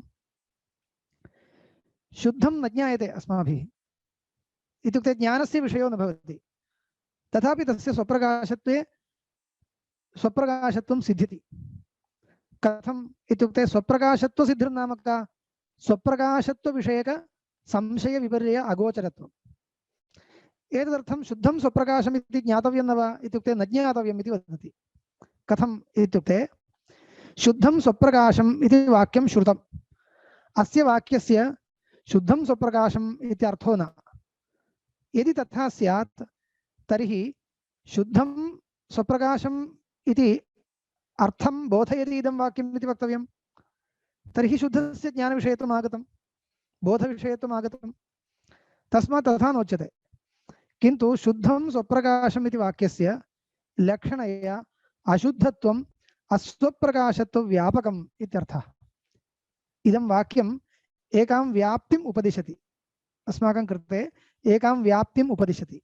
शुद्धं न ज्ञायते अस्माभिः, इत्युक्ते ज्ञानस्य विषयो न भवति, तथापि तस्य स्वप्रकाशत्वं सिद्ध्यति। कथम् इत्युक्ते स्वप्रकाशत्व सिद्धिर्नाम का? स्वप्रकाशत्व विषयक संशय विपर्य अगोचरत्वम्। एतदर्थं शुद्धं स्वप्रकाशम् इति ज्ञातव्यं न वा इत्युक्ते न ज्ञातव्यम् इति वदति। कथम् इत्युक्ते शुद्धं स्वप्रकाशम् इति वाक्यं श्रुतम्। अस्य वाक्यस्य शुद्धं स्वप्रकाशम् इति अर्थो न। यदि तथा स्यात् तर्हि शुद्धं स्वप्रकाशम् इति अर्थं बोधयति इदं वाक्यम् इति वक्तव्यं। तर्हि शुद्धस्य ज्ञानविषयत्वम् आगतं, बोधविषयत्वम् आगतं। तस्मात् तथा नोच्यते। किन्तु शुद्धं स्वप्रकाशम् इति वाक्यस्य लक्षणया अशुद्धत्वम् अस्वप्रकाशत्व व्यापकम् इत्यर्थः। इदं वाक्यम् एकां व्याप्तिम् उपदिशति, अस्माकं कृते एकां व्याप्तिम् उपदिशति।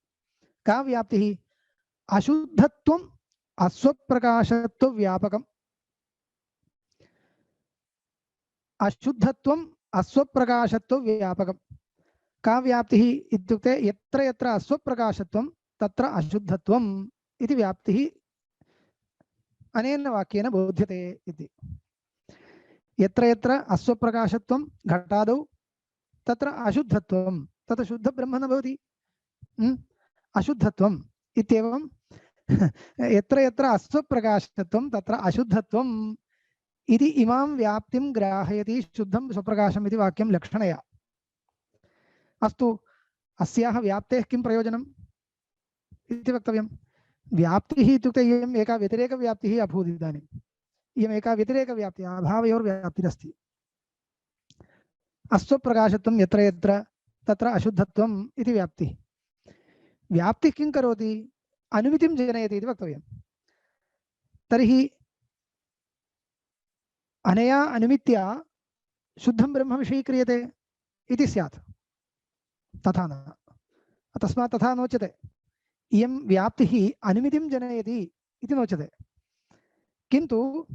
का व्याप्तिः? अशुद्धत्वम् अस्वप्रकाशत्व व्यापकम्। अशुद्धत्वम् अस्वप्रकाशत्व व्यापकम्। का व्याप्तिः इत्युक्ते यत्र यत्र अस्वप्रकाशत्वं तत्र अशुद्धत्वम् इति व्याप्तिः अनेन वाक्येन बोध्यते इति। यत्र यत्र अस्वप्रकाशत्वं घटादौ तत्र अशुद्धत्वं, तत्र शुद्धब्रह्म न भवति, अशुद्धत्वम् इत्येवं यत्र यत्र अस्वप्रकाशत्वं तत्र अशुद्धत्वम् इति इमां व्याप्तिं ग्राहयति शुद्धं स्वप्रकाशम् इति वाक्यं लक्षणया। अस्तु, अस्याः व्याप्तेः किं प्रयोजनम् इति वक्तव्यं। व्याप्तिः इत्युक्ते इयम् एका व्यतिरेकव्याप्तिः अभूत्। इदानीम् इयम् एका व्यतिरेकव्याप्तिः, अभावयोर्व्याप्तिरस्ति। अस्वप्रकाशत्वं यत्र यत्र तत्र अशुद्धत्वम् इति व्याप्तिः। व्याप्तिः किं करोति? अनुमितिं जनयति इति वक्तव्यं। तर्हि अनया अनुमित्या शुद्धं ब्रह्म विषयीक्रियते इति स्यात्, तथा न। तस्मात् तथा नोच्यते। इयं व्याप्तिः अनुमितिं जनयति इति नोच्यते। किन्तु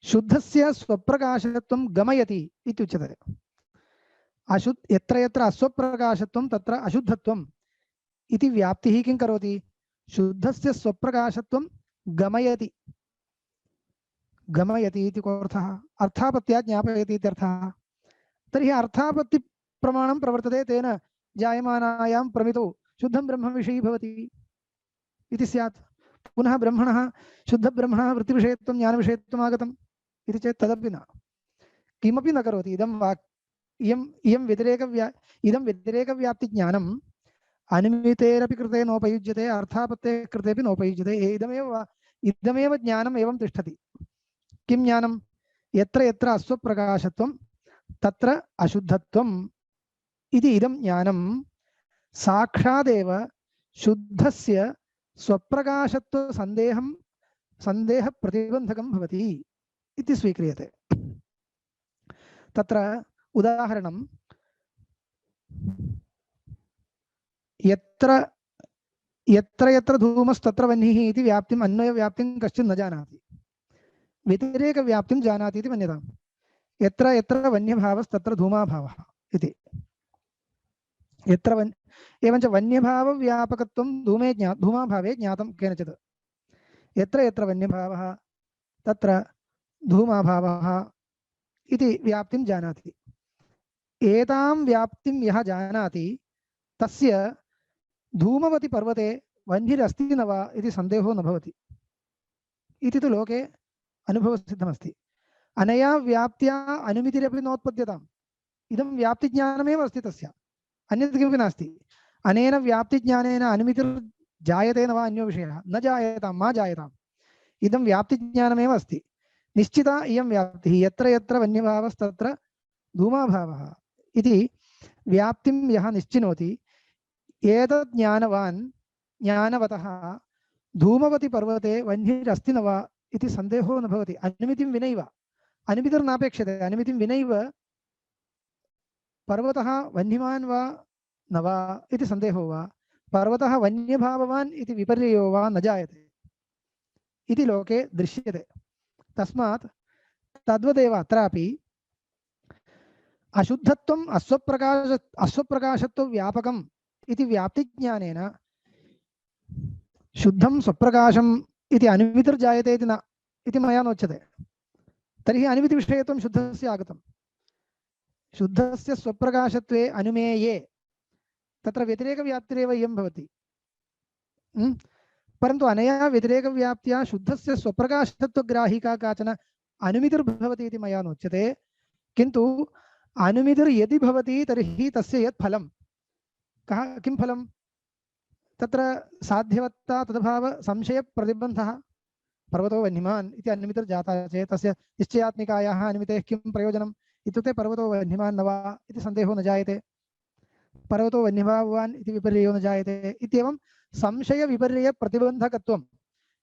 शुद्धस्य स्वप्रकाशत्वं गमयति इत्युच्यते। यत्र यत्र अस्वप्रकाशत्वं तत्र अशुद्धत्वम् इति व्याप्तिः किं करोति? शुद्धस्य स्वप्रकाशत्वं गमयति। गमयति इति कोऽर्थः? अर्थापत्या ज्ञापयति इत्यर्थः। तर्हि अर्थापत्ति प्रमाणं प्रवर्तते, तेन जायमानायां प्रमितौ शुद्धं ब्रह्म विषयी भवति इति स्यात्। पुनः ब्रह्मणः शुद्धब्रह्मणः वृत्तिविषयत्वं ज्ञानविषयत्वम् आगतम् इति चेत् तदपि न, किमपि न करोति। इदं व्यतिरेकव्याप्तिज्ञानम् अनुमितेरपि कृते नोपयुज्यते, अर्थापत्तेः कृतेपि नोपयुज्यते। इदमेव ज्ञानम् एवं तिष्ठति। किं ज्ञानं? यत्र यत्र अस्वप्रकाशत्वं तत्र अशुद्धत्वम् इति इदं ज्ञानं साक्षादेव शुद्धस्य स्वप्रकाशत्व संदेहप्रतिबन्धकं भवति इति स्वीक्रियते। तत्र उदाहरणं, यत्र यत्र धूमस्तत्र वह्निः इति व्याप्तिम् अन्वयव्याप्तिं कश्चित् न जानाति, व्यतिरेकव्याप्तिं जानाति इति मन्यताम्। यत्र यत्र वन्यभावस्तत्र धूमाभावः इति। एवञ्च वन्यभावव्यापकत्वं धूमाभावे ज्ञातं केनचित्। यत्र यत्र वन्यभावः तत्र धूमाभावः इति व्याप्तिं जानाति। एतां व्याप्तिं यः जानाति तस्य धूमवति पर्वते वह्निरस्ति न वा इति सन्देहो न भवति इति तु लोके अनुभवसिद्धमस्ति। अनया व्याप्त्या अनुमितिरपि नोत्पद्यताम्। इदं व्याप्तिज्ञानमेव अस्ति, तस्य अन्यत् किमपि नास्ति। अनेन व्याप्तिज्ञानेन अनुमितिर्जायते न वा अन्यो विषयः? न जायेतां, मा जायताम्। इदं व्याप्तिज्ञानमेव अस्ति। निश्चिता इयं व्याप्तिः। यत्र यत्र वन्यभावस्तत्र धूमाभावः इति व्याप्तिं यः निश्चिनोति, एतद् ज्ञानवतः धूमवति पर्वते वह्निरस्ति न वा इति सन्देहो न भवति। अनुमितिं विनैव, अनुमितिर्नापेक्षते, अनुमितिं विनैव पर्वतः वह्निमान् वा न वा इति सन्देहो वा पर्वतः वन्यभाववान् इति विपर्ययो वा न जायते इति लोके दृश्यते। तस्मात् तद्वदेव अत्रापि अशुद्धत्वम् अस्वप्रकाशत्व व्यापकम् इति व्याप्तिज्ञानेन शुद्धं स्वप्रकाशम् इति अनुमितिर्जायते इति न इति मया नोच्यते। तर्हि अनुमितिविषयत्वं शुद्धस्य आगतम्। शुद्धस्य स्वप्रकाशत्वे अनुमेये तत्र व्यतिरेकव्याप्तिरेव इयं भवति। परन्तु अनया व्यतिरेकव्याप्त्या शुद्धस्य स्वप्रकाशत्वग्राहिका काचन अनुमितिर्भवति इति मया नोच्यते। किन्तु अनुमितिर्यदि भवति तर्हि तस्य यत् फलं किं फलं तत्र साध्यवत्ता तदभाव संशय प्रतिबन्धः पर्वतो वह्निमान् इति अनुमितिर्जाता चेत् तस्य निश्चयात्मिकायाः अनुमितेः किं प्रयोजनम् इत्युक्ते पर्वतो वह्निमान् न वा इति सन्देहो न जायते, पर्वतो वह्निभावान् इति विपर्ययो न जायते इत्येवं संशय विपर्यय प्रतिबन्धकत्वं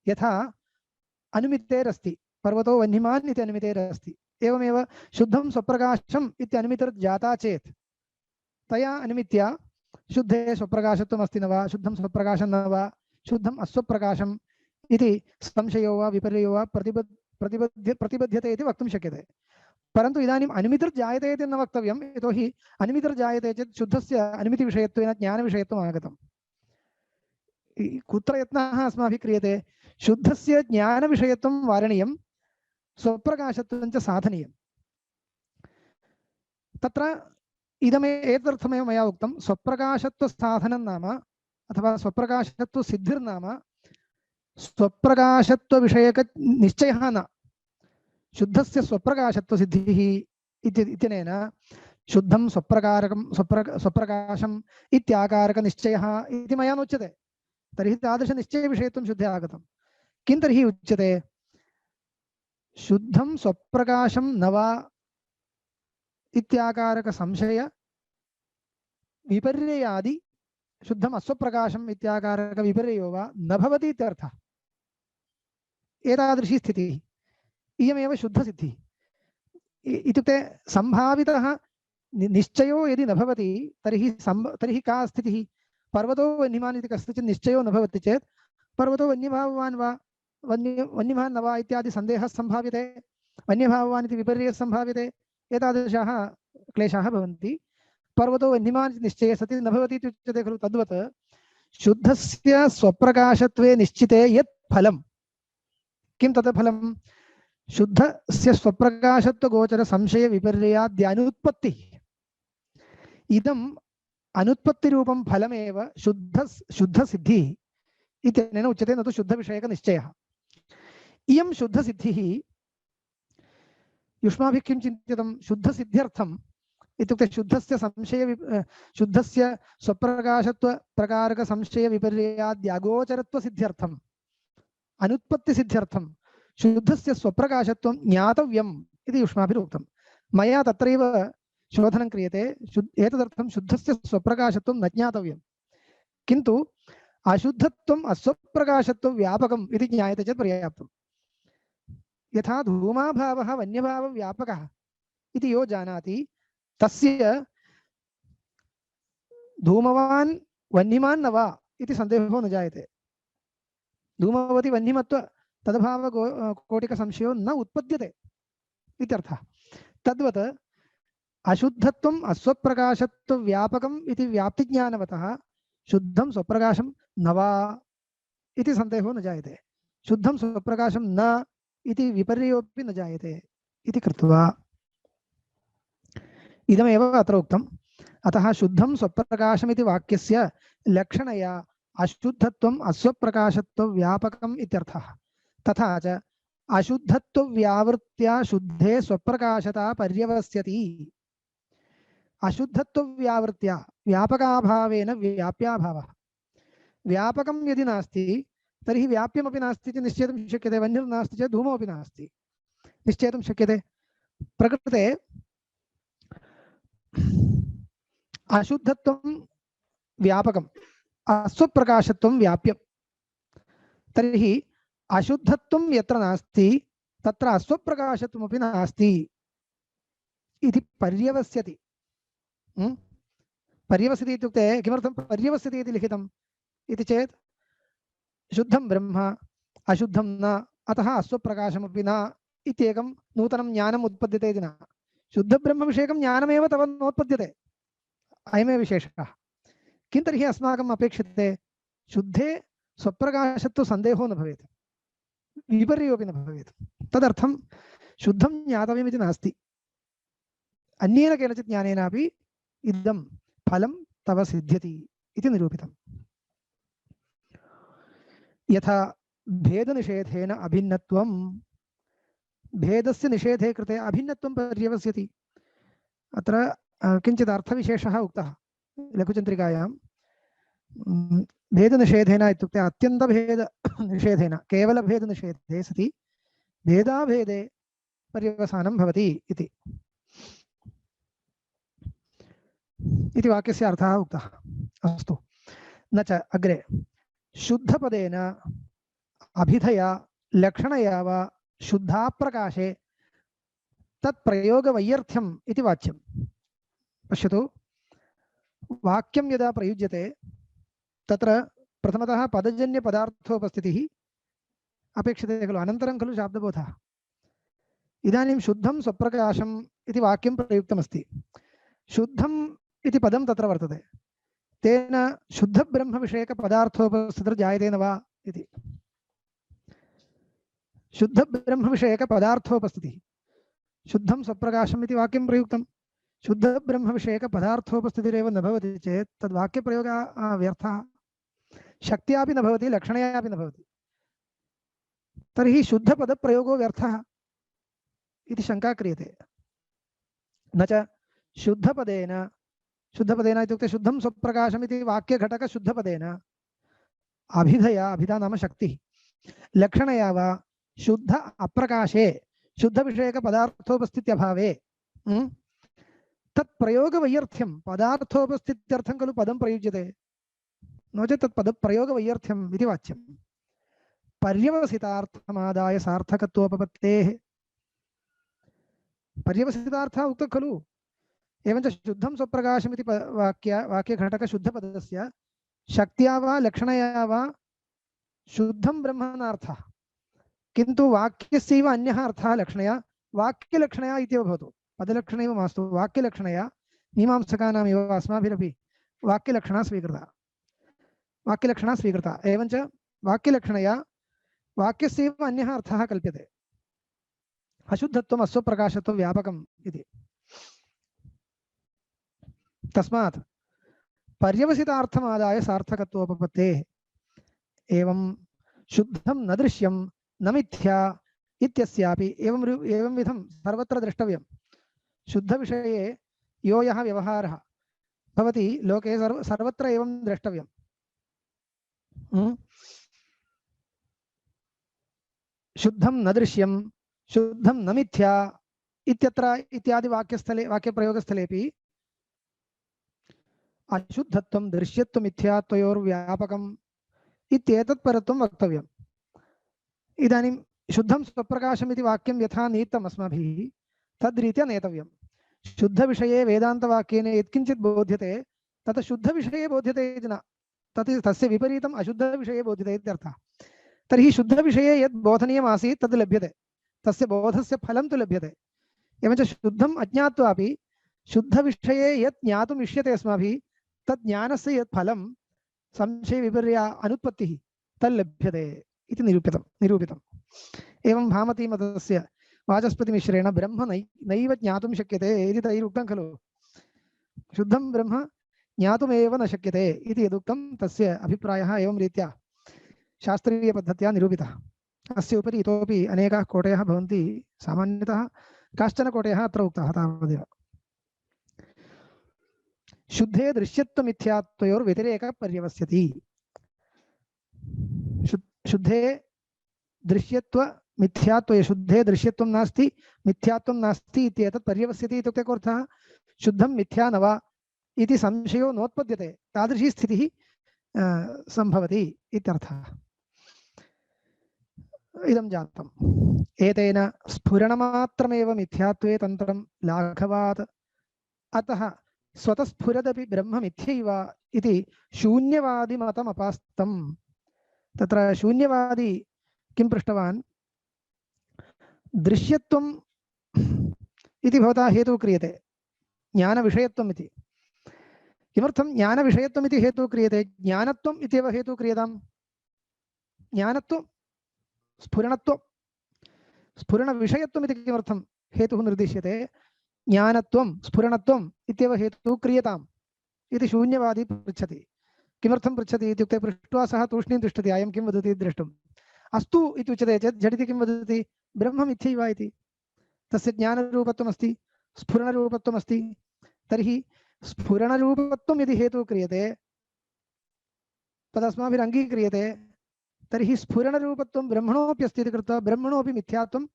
यथा अनुमितेरस्ति पर्वतो वह्निमान् इति अनुमितेरस्ति, एवमेव शुद्धं स्वप्रकाशम् इति अनुमितिर्जाता चेत् तया अनुमित्या शुद्धे स्वप्रकाशत्वम् अस्ति न वा, शुद्धं स्वप्रकाशं न वा, शुद्धम् अस्वप्रकाशम् इति संशयो वा विपर्ययो वा प्रतिबध्यते इति वक्तुं शक्यते। परन्तु इदानीम् अनुमितिर्जायते इति न वक्तव्यं, यतोहि अनुमितिर्जायते चेत् शुद्धस्य अनुमितिविषयत्वेन ज्ञानविषयत्वम् आगतम्। कुत्र यत्नः अस्माभिः क्रियते? शुद्धस्य ज्ञानविषयत्वं वारणीयं, स्वप्रकाशत्वं च साधनीयम्। तत्र एतदर्थमेव मया उक्तं स्वप्रकाशत्वसाधनं नाम अथवा स्वप्रकाशत्वसिद्धिर्नाम स्वप्रकाशत्वविषयकनिश्चयः न, शुद्धस्य स्वप्रकाशत्वसिद्धिः इत्यनेन शुद्धं स्वप्रकाशम् इत्याकारकनिश्चयः इति मया नोच्यते। तर्हि तादृशनिश्चयविषयत्वं शुद्धे आगतं। किं तर्हि उच्यते? शुद्धं स्वप्रकाशं न वा इत्याकारक संशय विपर्ययादि शुद्धम् अस्वप्रकाशम् इत्याकारक विपर्ययो वा न भवति इत्यर्थः। एतादृशी स्थितिः इयमेव शुद्धसिद्धिः। इत्युक्ते संभावितः निश्चयो यदि न भवति तर्हि का स्थितिः? पर्वतो वह्निमान् इति कस्यचित् निश्चयो न भवति चेत् पर्वतो वन्यभाववान् वा वन्यमान् न वा इत्यादि सन्देहः सम्भाव्यते, वन्यभाववान् इति विपर्ययः सम्भाव्यते। एतादृशाः क्लेशाः भवन्ति। पर्वतो वह्निमान् इति निश्चये सति न भवति इति उच्यते खलु। तद्वत् शुद्धस्य स्वप्रकाशत्वे निश्चिते यत् फलं, किं तत् फलं? शुद्धस्य स्वप्रकाशत्वगोचर संशय विपर्ययाद्यानुत्पत्तिः। इदम् अनुत्पत्तिरूपं फलमेव शुद्धसिद्धिः इत्यनेन उच्यते, न तु शुद्धविषयकनिश्चयः। इयं शुद्धसिद्धिः युष्माभिः किं चिन्तितं? शुद्धसिद्ध्यर्थम् इत्युक्ते शुद्धस्य स्वप्रकाशत्वप्रकारकसंशयविपर्ययाद्यागोचरत्वसिद्ध्यर्थम् अनुत्पत्तिसिद्ध्यर्थं शुद्धस्य स्वप्रकाशत्वं ज्ञातव्यम् इति युष्माभिरुक्तं। मया तत्रैव शोधनं क्रियते। एतदर्थं शुद्धस्य स्वप्रकाशत्वं न ज्ञातव्यं, किन्तु अशुद्धत्वम् अस्वप्रकाशत्वं व्यापकम् इति ज्ञायते चेत् पर्याप्तम्। यथा धूमाभावः वन्यभावव्यापकः इति यो जानाति तस्य धूमवान् वह्निमान् न वा इति सन्देहो न जायते। धूमवति वह्निमत्व तदभाव कोटिकसंशयो न उत्पद्यते इत्यर्थः। तद्वत् अशुद्धत्वम् अस्वप्रकाशत्वव्यापकम् इति व्याप्तिज्ञानवतः शुद्धं स्वप्रकाशं न वा इति सन्देहो न जायते, शुद्धं स्वप्रकाशं न इति विपर्ययोपि न जायते इति कृत्वा इदमेव अत्र उक्तम्। अतः शुद्धं स्वप्रकाशमिति वाक्यस्य लक्षणया अशुद्धत्वम् अस्वप्रकाशत्वव्यापकम् इत्यर्थः। तथा च अशुद्धत्वव्यावृत्त्या शुद्धे स्वप्रकाशता पर्यवस्यति। अशुद्धत्वव्यावृत्त्या व्यापकाभावेन व्याप्याभावः। व्यापकं यदि नास्ति तर्हि व्याप्यमपि नास्ति इति निश्चेतुं शक्यते। वह्निर्नास्ति चेत् धूमोऽपि नास्ति, निश्चेतुं शक्यते। प्रकृते अशुद्धत्वं व्यापकम्, अस्वप्रकाशत्वं व्याप्यं। तर्हि अशुद्धत्वं यत्र नास्ति तत्र अस्वप्रकाशत्वमपि नास्ति इति पर्यवस्यति। पर्यवस्यति इत्युक्ते किमर्थं पर्यवस्यति इति लिखितं? इति चेत् शुद्धं ब्रह्म अशुद्धं न अतः अस्वप्रकाशमपि न इत्येकं नूतनं ज्ञानम् उत्पद्यते इति न। शुद्धब्रह्मविषयकं ज्ञानमेव तव नोत्पद्यते, अयमेव विशेषः। किं तर्हि अस्माकम् अपेक्षते? शुद्धे स्वप्रकाशत्व सन्देहो न भवेत्, विपर्योऽपि न भवेत्। तदर्थं शुद्धं ज्ञातव्यमिति नास्ति, अन्येन केनचित् ज्ञानेनापि इदं फलं तव सिद्ध्यति इति निरूपितम्। यथा भेदनिषेधेन अभिन्नत्वं, भेदस्य निषेधे कृते अभिन्नत्वं पर्यवस्यति। अत्र किञ्चित् अर्थविशेषः उक्तः लघुचन्द्रिकायां। भेदनिषेधेन इत्युक्ते अत्यन्तभेदनिषेधेन, केवलभेदनिषेधे सति भेदाभेदे पर्यवसानं भवति इति वाक्यस्य अर्थः उक्तः। अस्तु, न च अग्रे शुद्धपदेन अभिधया लक्षणया वा शुद्धाप्रकाशे तत्प्रयोगवैयर्थ्यम् इति वाच्यं। पश्यतु, वाक्यं यदा प्रयुज्यते तत्र प्रथमतः पदजन्यपदार्थोपस्थितिः अपेक्षते खलु, अनन्तरं खलु शाब्दबोधः। इदानीं शुद्धं स्वप्रकाशम् इति वाक्यं प्रयुक्तमस्ति। शुद्धम् इति पदं तत्र वर्तते, तेन शुद्धब्रह्मविषयकपदार्थोपस्थितिर्जायते न वा इति। शुद्धब्रह्मविषयकपदार्थोपस्थितिः, शुद्धं स्वप्रकाशम् इति वाक्यं प्रयुक्तं, शुद्धब्रह्मविषयकपदार्थोपस्थितिरेव न भवति चेत् तद्वाक्यप्रयोगः व्यर्थः, शक्त्यापि न भवति, लक्षणयापि न भवति। तर्हि शुद्धपदप्रयोगो व्यर्थः इति शङ्का क्रियते। न च शुद्धपदेन, शुद्धपदेन इत्युक्ते शुद्धं स्वप्रकाशमिति वाक्यघटकशुद्धपदेन अभिधया, अभिधा नाम शक्तिः, लक्षणया वा शुद्ध अप्रकाशे, शुद्धविषयकपदार्थोपस्थित्यभावे तत्प्रयोगवैयर्थ्यं, पदार्थोपस्थित्यर्थं खलु पदं प्रयुज्यते, नो चेत् तत्पदप्रयोगवैयर्थ्यम् इति वाच्यं। पर्यवसितार्थमादाय सार्थकत्वोपपत्तेः, पर्यवसितार्थः उक्तः खलु। एवञ्च शुद्धं स्वप्रकाशमिति वाक्यघटकशुद्धपदस्य शक्त्या वा लक्षणया वा शुद्धं ब्रह्मणार्थः, किन्तु वाक्यस्यैव अन्यः अर्थः लक्षणया, वाक्यलक्षणया इत्येव भवतु, पदलक्षणैव मास्तु, वाक्यलक्षणया। मीमांसकानामिव अस्माभिरपि वाक्यलक्षणा स्वीकृता। एवञ्च वाक्यलक्षणया वाक्यस्यैव अन्यः अर्थः कल्प्यते। अशुद्धत्वम् अस्वप्रकाशत्वं व्यापकम् इति। तस्मात् पर्यवसितार्थमादाय सार्थकत्वोपपत्तेः। एवं शुद्धं न दृश्यं न मिथ्या इत्यस्यापि एवं विधं सर्वत्र द्रष्टव्यं। शुद्धविषये यो यः व्यवहारः भवति लोके सर्वत्र एवं द्रष्टव्यम्। शुद्धं न दृश्यं, शुद्धं न मिथ्या इत्यत्र इत्यादि वाक्यप्रयोगस्थलेपि अशुद्धत्वं दृश्यत्वं मिथ्यात्वयोर्व्यापकम् इत्येतत् परत्वं वक्तव्यम्। इदानीं शुद्धं स्वप्रकाशम् इति वाक्यं यथा नीतम् अस्माभिः तद्रीत्या नेतव्यं। शुद्धविषये वेदान्तवाक्येन यत्किञ्चित् बोध्यते तत् शुद्धविषये बोध्यते इति न, तस्य विपरीतम् अशुद्धविषये बोध्यते इत्यर्थः। तर्हि शुद्धविषये यद् बोधनीयम् आसीत् तद् लभ्यते, तस्य बोधस्य फलं तु लभ्यते। एवञ्च शुद्धम् अज्ञात्वापि शुद्धविषये यत् ज्ञातुम् इष्यते अस्माभिः तद् ज्ञानस्य यत् फलं संशयविपर्य अनुत्पत्तिः तल्लभ्यते इति निरूपितम्। एवं भामतीमतस्य वाचस्पतिमिश्रेण ब्रह्म नैव ज्ञातुं शक्यते इति तैरुक्तं खलु। शुद्धं ब्रह्म ज्ञातुमेव न शक्यते इति यदुक्तं तस्य अभिप्रायः एवं रीत्या शास्त्रीयपद्धत्या निरूपितः। अस्य उपरि इतोपि अनेकाः कोटयः भवन्ति, सामान्यतः काश्चन कोटयः अत्र उक्ताः तावदेव। शुद्धे दृश्यत्वमिथ्यात्वयोर्व्यतिरेकः पर्यवस्यति। शुद्धे दृश्यत्व मिथ्यात्वे, शुद्धे दृश्यत्वं नास्ति मिथ्यात्वं नास्ति इत्येतत् पर्यवस्यति इत्युक्ते कोऽर्थः? शुद्धं मिथ्या न वा इति संशयो नोत्पद्यते, तादृशी स्थितिः सम्भवति इत्यर्थः। इदं जातम्। एतेन स्फुरणमात्रमेव मिथ्यात्वे तन्त्रं लाघवात्, अतः स्वतस्फुरदपि ब्रह्म मिथ्यैव इति शून्यवादिमतमपास्तम्। तत्र शून्यवादी किं पृष्टवान्? दृश्यत्वम् इति भवता हेतुः क्रियते, ज्ञानविषयत्वम् इति। किमर्थं ज्ञानविषयत्वम् इति हेतुः क्रियते? ज्ञानत्वम् इत्येव हेतुः क्रियताम्। ज्ञानत्वं स्फुरणत्वं स्फुरणविषयत्वम् इति किमर्थं हेतुः निर्दिश्यते? ज्ञानत्वं स्फुरणत्वम् इत्येव हेतुः क्रियताम् इति शून्यवादी पृच्छति। किमर्थं पृच्छति इत्युक्ते पृष्ट्वा सः तूष्णीं तिष्ठति, अयं किं वदति द्रष्टुम्। अस्तु इति उच्यते चेत् झटिति किं वदति? ब्रह्म मिथ्यैव इति। तस्य ज्ञानरूपत्वमस्ति, स्फुरणरूपत्वमस्ति। तर्हि स्फुरणरूपत्वं यदि हेतुः क्रियते तदस्माभिः अङ्गीक्रियते, तर्हि स्फुरणरूपत्वं ब्रह्मणोऽप्यस्ति इति कृत्वा ब्रह्मणोऽपि मिथ्यात्वम्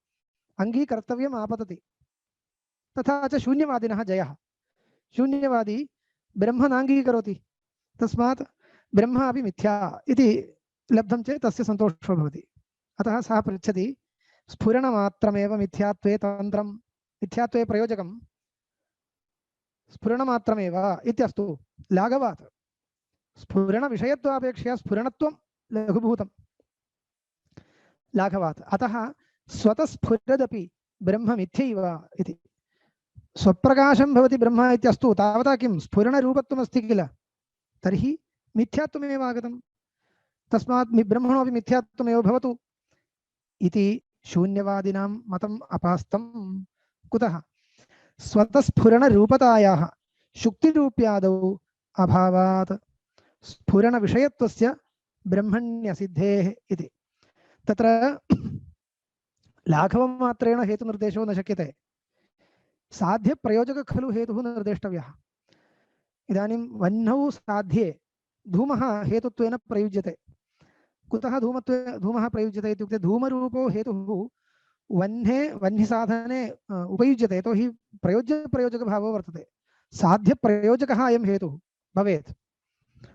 अङ्गीकर्तव्यम् आपतति। तथा च शून्यवादिनः जयः। शून्यवादी ब्रह्म नाङ्गीकरोति, तस्मात् ब्रह्म अपि मिथ्या इति लब्धं चेत् तस्य सन्तोषो भवति। अतः सः पृच्छति स्फुरणमात्रमेव मिथ्यात्वे तन्त्रं, मिथ्यात्वे प्रयोजकं स्फुरणमात्रमेव इत्यस्तु लाघवात्। स्फुरणविषयत्वापेक्षया स्फुरणत्वं लघुभूतं लाघवात्। अतः स्वतस्फुरदपि ब्रह्म मिथ्यैव इति। स्वप्रकाशं भवति ब्रह्म इत्यस्तु तावता किं स्फुरणरूपत्वमस्ति किल, तर्हि मिथ्यात्वमेव आगतं। तस्मात् ब्रह्मणोऽपि मिथ्यात्वमेव भवतु इति शून्यवादिनां मतम् अपास्तं। कुतः? स्वतस्फुरणरूपतायाः शुक्तिरूप्यादौ अभावात् स्फुरणविषयत्वस्य ब्रह्मण्यसिद्धेः इति। तत्र लाघवं मात्रेण हेतुनिर्देशो न शक्यते, साध्यप्रयोजकः खलु हेतुः निर्देष्टव्यः। इदानीं वह्नौ साध्ये धूमः हेतुत्वेन प्रयुज्यते। कुतः धूमः प्रयुज्यते इत्युक्ते धूमरूपो हेतुः वह्ने वह्निसाधने उपयुज्यते, यतोहि प्रयोज्यप्रयोजकभावो वर्तते। साध्यप्रयोजकः अयं हेतुः भवेत्।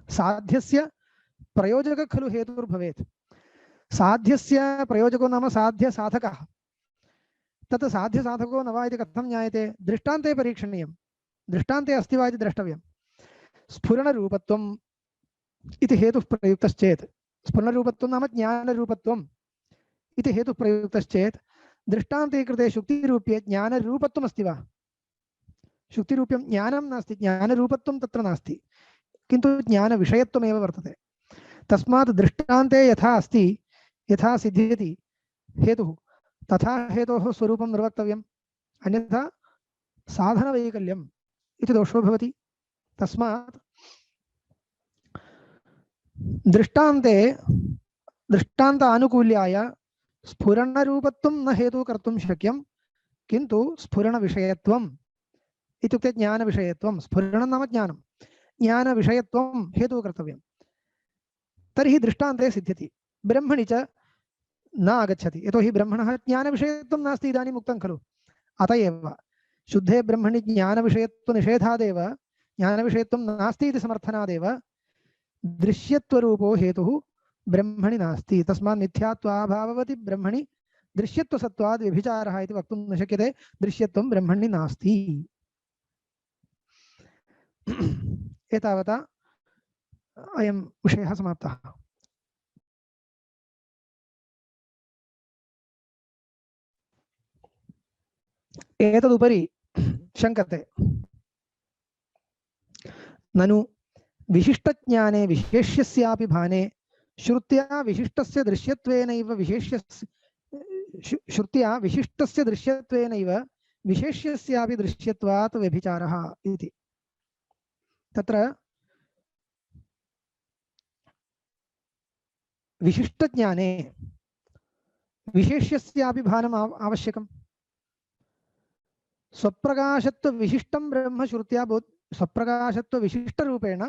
साध्यस्य प्रयोजकः खलु हेतुर्भवेत्। साध्यस्य प्रयोजको नाम साध्यसाधकः। तत् साध्यसाधको न वा इति कथं ज्ञायते? दृष्टान्ते परीक्षणीयं। दृष्टान्ते अस्ति वा इति द्रष्टव्यं। स्फुरणरूपत्वम् इति हेतुः प्रयुक्तश्चेत्, स्फुरणरूपत्वं नाम ज्ञानरूपत्वम् इति हेतुः प्रयुक्तश्चेत् दृष्टान्ते कृते शुक्तिरूप्ये ज्ञानरूपत्वमस्ति वा? शुक्तिरूप्यं ज्ञानं नास्ति, ज्ञानरूपत्वं तत्र नास्ति, किन्तु ज्ञानविषयत्वमेव वर्तते। तस्मात् दृष्टान्ते यथा अस्ति, यथा सिद्ध्यति हेतुः, तथा हेतोः स्वरूपं निर्वक्तव्यम्, अन्यथा साधनवैकल्यम् इति दोषो भवति। तस्मात् दृष्टान्त आनुकूल्याय स्फुरणरूपत्वं न हेतुः कर्तुं शक्यं, किन्तु स्फुरणविषयत्वम् इत्युक्ते ज्ञानविषयत्वं, स्फुरणं नाम ज्ञानं, ज्ञानविषयत्वं हेतुः कर्तव्यं। तर्हि दृष्टान्ते सिद्ध्यति, ब्रह्मणि च न आगच्छति, यतोहि ब्रह्मणः ज्ञानविषयत्वं नास्ति, इदानीम् उक्तं खलु। अत एव शुद्धे ब्रह्मणि ज्ञानविषयत्वनिषेधादेव, ज्ञानविषयत्वं नास्ति इति समर्थनादेव दृश्यत्वरूपो हेतुः ब्रह्मणि नास्ति। तस्मात् मिथ्यात्वाभाववति ब्रह्मणि दृश्यत्वसत्त्वाद् व्यभिचारः इति वक्तुं न शक्यते। दृश्यत्वं ब्रह्मणि नास्ति। एतावता अयं विषयः समाप्तः। एतदुपरि शङ्कते, ननु विशिष्टज्ञाने विशेष्यस्यापि भाने श्रुत्या विशिष्टस्य दृश्यत्वेनैव श्रुत्या विशिष्टस्य दृश्यत्वेनैव विशेष्यस्यापि दृश्यत्वात् व्यभिचारः इति। तत्र विशिष्टज्ञाने विशेष्यस्यापि भानम् आवश्यकम्। स्वप्रकाशत्वविशिष्टं ब्रह्म श्रुत्या स्वप्रकाशत्वविशिष्टरूपेण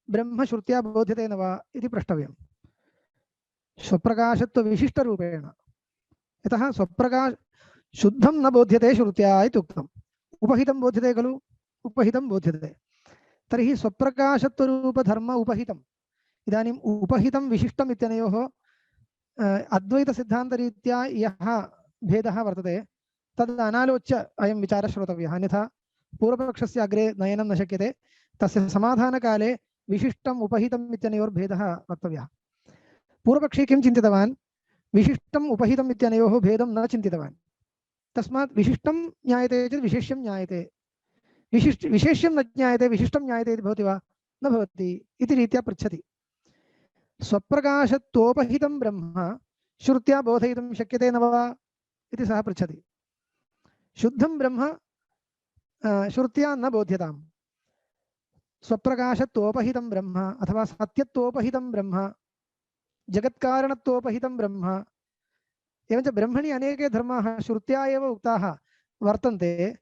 ब्रह्म श्रुत्या बोध्यते न वा इति प्रष्टव्यम्। स्वप्रकाशत्वविशिष्टरूपेण, यतः स्वप्रकाश शुद्धं न बोध्यते श्रुत्या इति उक्तम्। उपहितं बोध्यते खलु, उपहितं बोध्यते। तर्हि स्वप्रकाशत्वरूपधर्म उपहितम्। इदानीम् उपहितं विशिष्टम् इत्यनयोः अद्वैतसिद्धान्तरीत्या यः भेदः वर्तते तद् अनालोच्य अयं विचारः श्रोतव्यः, अन्यथा पूर्वपक्षस्य अग्रे नयनं न शक्यते तस्य समाधानकाले विशिष्टम् उपहितम् इत्यनयोर्भेदः वक्तव्यः पूर्वपक्षी किं चिन्तितवान् विशिष्टम् उपहितम् इत्यनयोः भेदं न चिन्तितवान् तस्मात् विशिष्टं ज्ञायते चेत् विशेष्यं ज्ञायते विशेष्यं न ज्ञायते विशिष्टं ज्ञायते इति भवति वा न भवति इति रीत्या पृच्छति स्वप्रकाशत्वोपहितं ब्रह्म श्रुत्या बोधयितुं शक्यते न वा इति सः पृच्छति शुद्धं ब्रह्म श्रुत्या न बोध्यताम् स्वप्रकाशत्वोपहितं ब्रह्म अथवा सत्यत्वोपहितं ब्रह्म जगत्कारणत्वोपहितं ब्रह्म एवञ्च ब्रह्मणि अनेके धर्माः श्रुत्या एव उक्ताः वर्तन्ते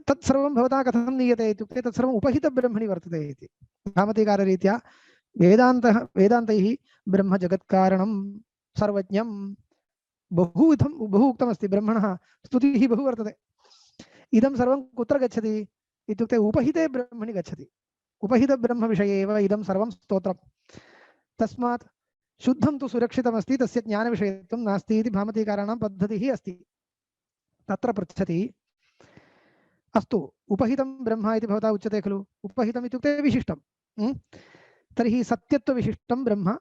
तत्सर्वं भवता कथं नीयते इत्युक्ते तत्सर्वम् उपहितब्रह्मणि वर्तते इति भामतीकाररीत्या वेदान्तैः ब्रह्म जगत्कारणं सर्वज्ञं बहु उक्तमस्ति ब्रह्मणः स्तुतिः बहु वर्तते इदं सर्वं कुत्र गच्छति इत्युक्ते उपहिते ब्रह्मणि गच्छति उपहितब्रह्मविषये एव इदं सर्वं स्तोत्रम् तस्मात् शुद्धं तु सुरक्षितमस्ति तस्य ज्ञानविषयत्वं नास्ति इति भामतीकाराणां पद्धतिः अस्ति तत्र पृच्छति अस्तु उपहितं ब्रह्म इति भवता उच्यते खलु उपहितम् इत्युक्ते विशिष्टं तर्हि सत्यत्वविशिष्टं ब्रह्म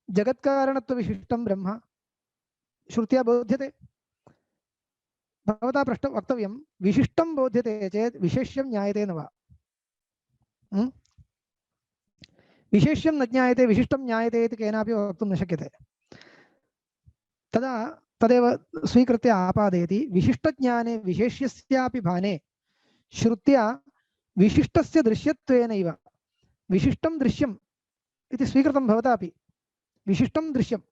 जगत्कारणत्वविशिष्टं ब्रह्म श्रुत्या बोध्यते भवता प्रश्नं वक्तव्यं विशिष्टं बोध्यते चेत् विशेष्यं ज्ञायते न वा विशेष्यं न ज्ञायते विशिष्टं ज्ञायते इति केनापि वक्तुं न शक्यते तदा तदेव स्वीकृत्य आपादयति विशिष्टज्ञाने विशेष्यस्यापि भाने श्रुत्या विशिष्टस्य दृश्यत्वेनैव विशिष्टं दृश्यम् इति स्वीकृतं भवतापि विशिष्टं दृश्यम्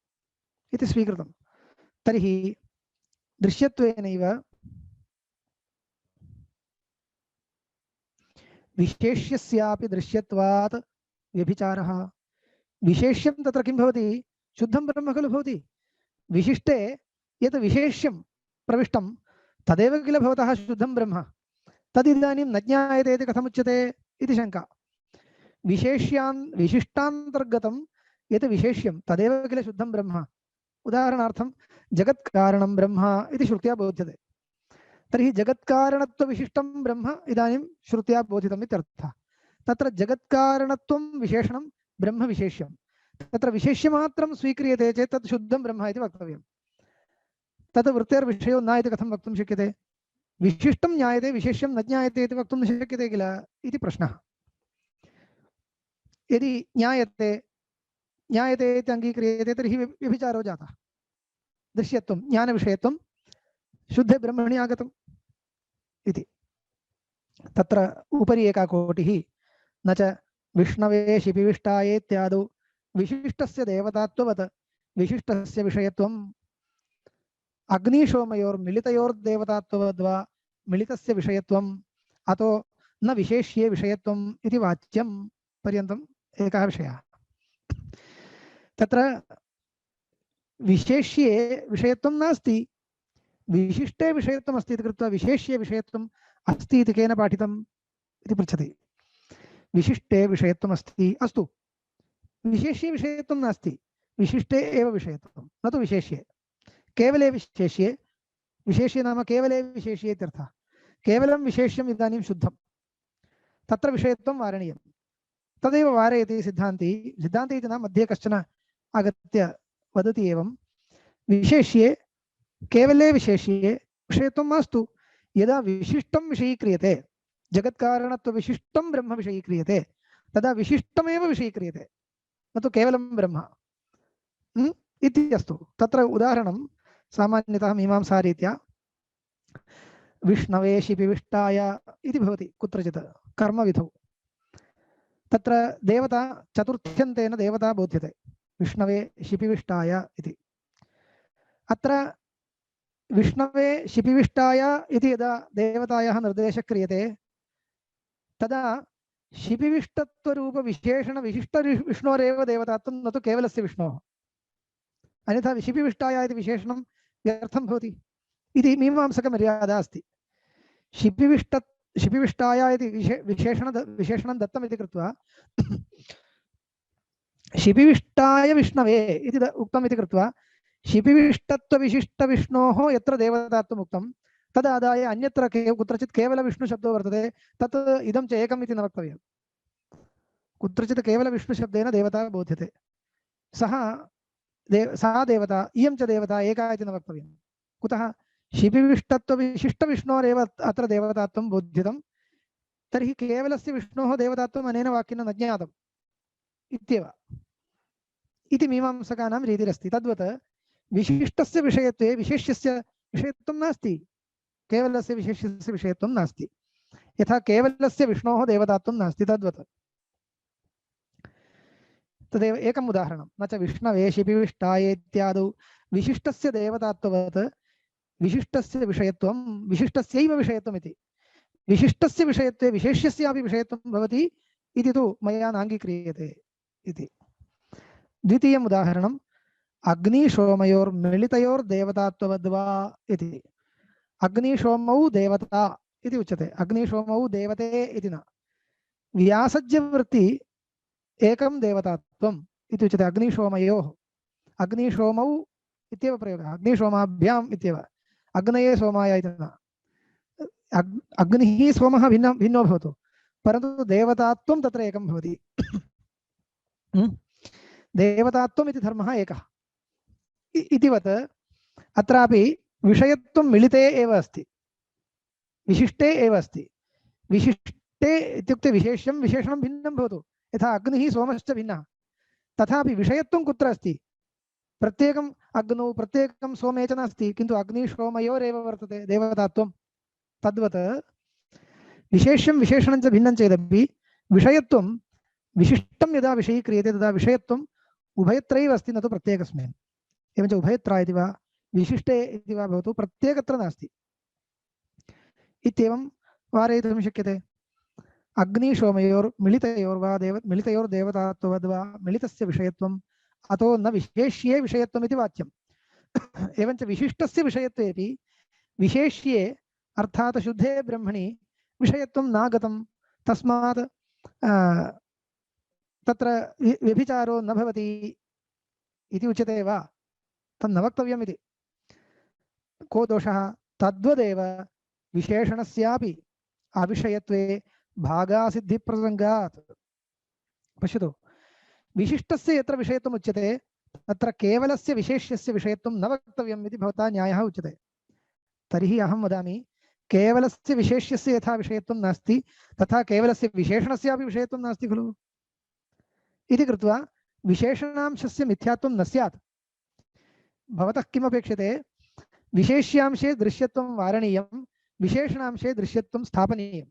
इति स्वीकृतं तर्हि दृश्यत्वेनैव विशेष्यस्यापि दृश्यत्वात् व्यभिचारः विशेष्यं तत्र किं भवति शुद्धं ब्रह्म खलु भवति विशिष्टे यत् विशेष्यं प्रविष्टं तदेव किल भवतः शुद्धं ब्रह्म तदिदानीं न ज्ञायते इति कथमुच्यते इति शङ्का विशिष्टान्तर्गतं यत् विशेष्यं तदेव किल शुद्धं ब्रह्म उदाहरणार्थं जगत्कारणं ब्रह्म इति श्रुत्या बोध्यते तर्हि जगत्कारणत्वविशिष्टं ब्रह्म इदानीं श्रुत्या बोधितम् इत्यर्थः तत्र जगत्कारणत्वं विशेषणं ब्रह्म विशेष्यं तत्र विशेष्यमात्रं स्वीक्रियते चेत् तत् शुद्धं ब्रह्म इति वक्तव्यं तत् वृत्तेर्विषयो न इति कथं वक्तुं शक्यते विशिष्टं ज्ञायते विशेष्यं न ज्ञायते इति वक्तुं न शक्यते किल इति प्रश्नः यदि ज्ञायते इति अङ्गीक्रियते तर्हि व्यभिचारो जातः दृश्यत्वं ज्ञानविषयत्वं शुद्धे ब्रह्मणि आगतम् इति तत्र उपरि एका कोटिः न च विष्णवे शिपिविष्टाये इत्यादौ विशिष्टस्य देवतात्ववत् विशिष्टस्य विषयत्वम् अग्निशोमयोर्मिलितयोर्देवतात्ववद्वा मिलितस्य विषयत्वम् अतो न विशेष्ये विषयत्वम् इति वाच्यं पर्यन्तम् एकः विषयः तत्र विशेष्ये विषयत्वं नास्ति विशिष्टे विषयत्वम् अस्ति इति कृत्वा विशेष्ये विषयत्वम् अस्ति इति केन पाठितम् इति पृच्छति विशिष्टे विषयत्वम् अस्ति अस्तु विशेष्ये विषयत्वं नास्ति विशिष्टे एव विषयत्वं न तु विशेष्ये केवले विशेष्ये विशेष्ये नाम केवले विशेष्ये इत्यर्थः केवलं विशेष्यम् इदानीं शुद्धं तत्र विषयत्वं वारणीयं तदेव वारयति सिद्धान्ती इति नाम मध्ये कश्चन आगत्य वदति एवं विशेष्ये केवले विशेष्ये विषयत्वं मास्तु यदा विशिष्टं विषयीक्रियते जगत्कारणत्वविशिष्टं ब्रह्म विषयीक्रियते तदा विशिष्टमेव विषयीक्रियते न तु केवलं ब्रह्म इति अस्तु तत्र उदाहरणं सामान्यतः मीमांसारीत्या विष्णवे शिपिविष्टाय इति भवति कुत्रचित् कर्मविधौ तत्र देवता चतुर्थ्यन्तेन देवता बोध्यते विष्णवे शिपिविष्टाय इति अत्र विष्णवे शिपिविष्टाय इति यदा देवतायाः निर्देशः क्रियते तदा शिपिविष्टत्वरूपविशेषण विशिष्टविष्णोरेव देवतात्वं न तु केवलस्य विष्णोः अन्यथा शिपिविष्टाय इति विशेषणं व्यर्थं भवति इति मीमांसकमर्यादा अस्ति शिपिविष्टाय इति विशेषणं दत्तम् इति कृत्वा शिपिविष्टाय विष्णवे इति उक्तम् इति कृत्वा शिपिविष्टत्वविशिष्टविष्णोः यत्र देवतात्वम् उक्तं तदादाय अन्यत्र कुत्रचित् केवल विष्णुशब्दो वर्तते तत् इदं च एकम् इति न वक्तव्यम्। कुत्रचित् केवल विष्णुशब्देन देवता बोध्यते, सा देवता इयं च देवता एका इति न वक्तव्यम्। कुतः? शिपिविष्टत्वविशिष्टविष्णोरेव अत्र देवतात्वं बोध्यतं, तर्हि केवलस्य विष्णोः देवतात्वम् अनेन वाक्येन न ज्ञातम् इत्येव इति मीमांसकानां रीतिरस्ति। तद्वत् विशिष्टस्य विषयत्वे विशेष्यस्य विषयत्वं नास्ति, केवलस्य विशेष्यस्य विषयत्वं नास्ति। यथा केवलस्य विष्णोः देवतात्वं नास्ति तद्वत्। तदेव एकम् उदाहरणं। न च विष्णवे शिपिविष्टाय इत्यादौ विशिष्टस्य देवतात्ववत् विशिष्टस्य विषयत्वं विशिष्टस्यैव विषयत्वमिति, विशिष्टस्य विषयत्वे विशेष्यस्यापि विषयत्वं भवति इति तु मया नाङ्गीक्रियते इति। द्वितीयम् उदाहरणम् अग्निशोमयोर्मिलितयोर्देवतात्ववद्वा इति। अग्निशोमौ देवता इति उच्यते, अग्निशोमौ देवते इति न। व्यासज्यवृत्ति एकं देवतात्वम् इति उच्यते अग्निशोमयोः। अग्निशोमौ इत्येव प्रयोगः, अग्निशोमाभ्याम् इत्येव, अग्नये सोमाय इति न। अग्निः सोमः भिन्नो भवतु, परन्तु देवतात्वं तत्र एकं भवति। देवतात्वम् इति धर्मः एकः इतिवत् अत्रापि विषयत्वं मिलिते एव अस्ति, विशिष्टे एव अस्ति। विशिष्टे इत्युक्ते विशेष्यं विशेषणं भिन्नं भवतु, यथा अग्निः सोमश्च भिन्नः, तथापि विषयत्वं कुत्र अस्ति? प्रत्येकम् अग्नौ प्रत्येकं सोमे च नास्ति, किन्तु अग्निशोमयोरेव वर्तते देवतात्वं। तद्वत् विशेष्यं विशेषणं च भिन्नं चेदपि विषयत्वं विशिष्टं यदा विषयीक्रियते तदा विषयत्वम् उभयत्रैव अस्ति, न तु प्रत्येकस्मिन्। एवञ्च उभयत्र इति वा विशिष्टे इति वा भवतु, प्रत्येकत्र नास्ति इत्येवं वारयितुं शक्यते। अग्निशोमयोर्मिलितयोर्वा मिलितयोर्देवतात्ववद्वा मिलितस्य विषयत्वम् अतो न विशेष्ये विषयत्वम् इति वाच्यम्। एवञ्च विशिष्टस्य विषयत्वेपि विशेष्ये अर्थात् शुद्धे ब्रह्मणि विषयत्वं नागतं, तस्मात् तत्र व्यभिचारो न भवति इति उच्यते वा? तन्न वक्तव्यम् इति। को दोषः? तद्वदेव विशेषणस्यापि अविषयत्वे भागासिद्धिप्रसङ्गात्। पश्यतु, विशिष्टस्य यत्र विषयत्वम् उच्यते तत्र केवलस्य विशेष्यस्य विषयत्वं न वक्तव्यम् इति भवता न्यायः उच्यते। तर्हि अहं वदामि, केवलस्य विशेष्यस्य यथा विषयत्वं नास्ति तथा केवलस्य विशेषणस्यापि विषयत्वं नास्ति खलु इति कृत्वा विशेषणांशस्य मिथ्यात्वं न स्यात्। भवतः किमपेक्षते? विशेष्यांशे दृश्यत्वं वारणीयं, विशेषणांशे दृश्यत्वं स्थापनीयं।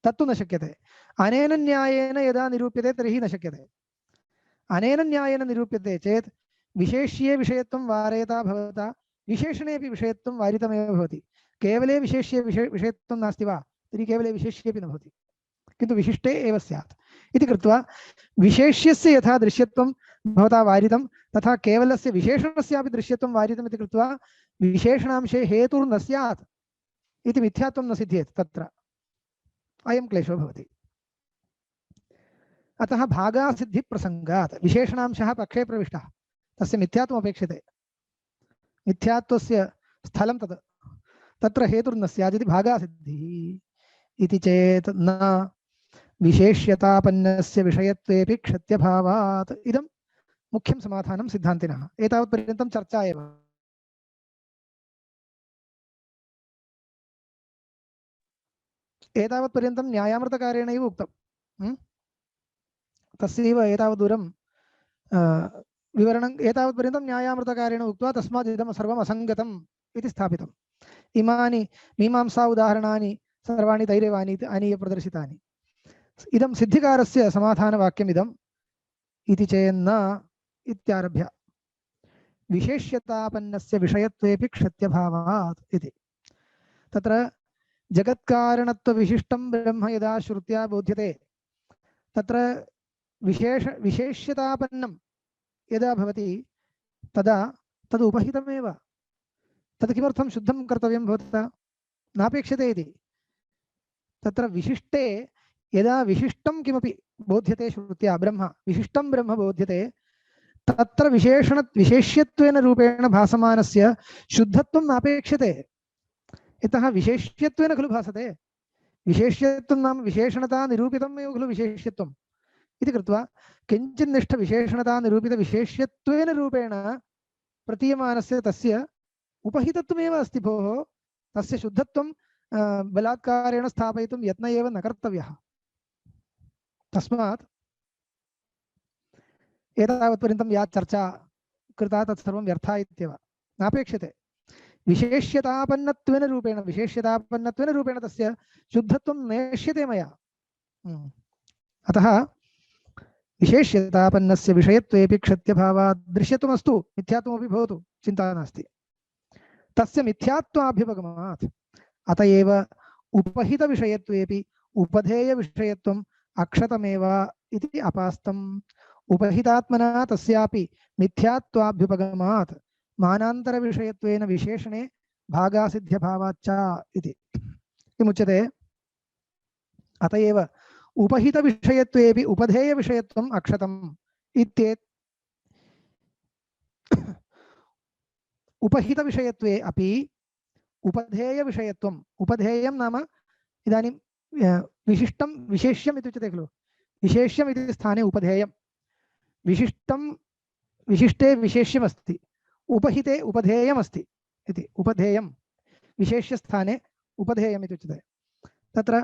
तत्तु न शक्यते। अनेन न्यायेन यदा निरूप्यते तर्हि न शक्यते। अनेन न्यायेन निरूप्यते चेत् विशेष्ये विषयत्वं वारयता भवता विशेषणेपि विषयत्वं वारितमेव भवति। केवले विशेष्ये विषयत्वं नास्ति वा? तर्हि केवले विशेष्येपि न भवति, किन्तु विशिष्टे एव स्यात् इति कृत्वा विशेष्यस्य यथा दृश्यत्वं भवता वारितं तथा केवलस्य विशेषणस्यापि दृश्यत्वं वारितम् इति कृत्वा विशेषणांशे हेतुर्न स्यात् इति मिथ्यात्वं न सिद्ध्येत्। तत्र अयं क्लेशो भवति। अतः भागासिद्धिप्रसङ्गात् विशेषणांशः पक्षे प्रविष्टः, तस्य मिथ्यात्वम् अपेक्षते। मिथ्यात्वस्य स्थलं तत्, तत्र हेतुर्न स्यात् इति भागासिद्धिः इति चेत् न विशेष्यतापन्नस्य विषयत्वेपि क्षत्यभावात्। इदं मुख्यं समाधानं सिद्धान्तिनः। एतावत्पर्यन्तं चर्चा एव। एतावत्पर्यन्तं न्यायामृतकारेणैव उक्तं। तस्यैव एतावद्दूरं विवरणं एतावत्पर्यन्तं न्यायामृतकारेण उक्त्वा तस्मात् इदं सर्वम् असङ्गतम् इति स्थापितम्। इमानि मीमांसा उदाहरणानि सर्वाणि तैरेवानि आनीय प्रदर्शितानि। इदं सिद्धिकारस्य समाधानवाक्यमिदम् इति चेन्न इत्यारभ्य विशेष्यतापन्नस्य विषयत्वेपि क्षत्यभावात् इति। तत्र जगत्कारणत्वविशिष्टं ब्रह्म यदा श्रुत्या बोध्यते तत्र विशेष्यतापन्नं यदा भवति तदा तदुपहितमेव। तत् किमर्थं शुद्धं कर्तव्यं भवता? नापेक्षते इति। तत्र विशिष्टे यदा विशिष्टं किमपि बोध्यते श्रुत्या ब्रह्म, विशिष्टं ब्रह्म बोध्यते, तत्र विशेष्यत्वेन रूपेण भासमानस्य शुद्धत्वं नापेक्षते। यतः विशेष्यत्वेन खलु भासते। विशेष्यत्वं नाम विशेषणता निरूपितमेव खलु विशेष्यत्वम् इति कृत्वा किञ्चिन्निष्ठ विशेषणता निरूपित विशेष्यत्वेन रूपेण प्रतीयमानस्य तस्य उपहितत्वमेव अस्ति भोः। तस्य शुद्धत्वं बलात्कारेण स्थापयितुं यत्न एव न कर्तव्यः। तस्मात् एतावत्पर्यन्तं या चर्चा कृता तत्सर्वं व्यर्था इत्येव नापेक्षते। विशेष्यतापन्नत्वेन रूपेण तस्य शुद्धत्वं नेष्यते मया। अतः विशेष्यतापन्नस्य विषयत्वेपि क्षत्यभावात् दृश्यत्वमस्तु मिथ्यात्वमपि भवतु चिन्ता नास्ति। तस्य मिथ्यात्वाभ्युपगमात् अत एव उपहितविषयत्वेपि उपधेयविषयत्वम् अक्षतमेव इति अपास्तम्। उपहितात्मना तस्यापि मिथ्यात्वाभ्युपगमात् मानान्तरविषयत्वेन विशेषणे भागासिद्ध्यभावाच्च इति किमुच्यते। अत एव उपहितविषयत्वेपि उपधेयविषयत्वम् अक्षतम् इत्येत्। उपहितविषयत्वे अपि उपधेयविषयत्वम्, उपधेयं नाम इदानीं विशिष्टं विशेष्यम् इति उच्यते खलु। विशेष्यम् इति स्थाने उपधेयं, विशिष्टं विशिष्टे विशेष्यमस्ति, उपहिते उपधेयमस्ति इति। उपधेयं विशेष्यस्थाने उपधेयम् इति उच्यते। तत्र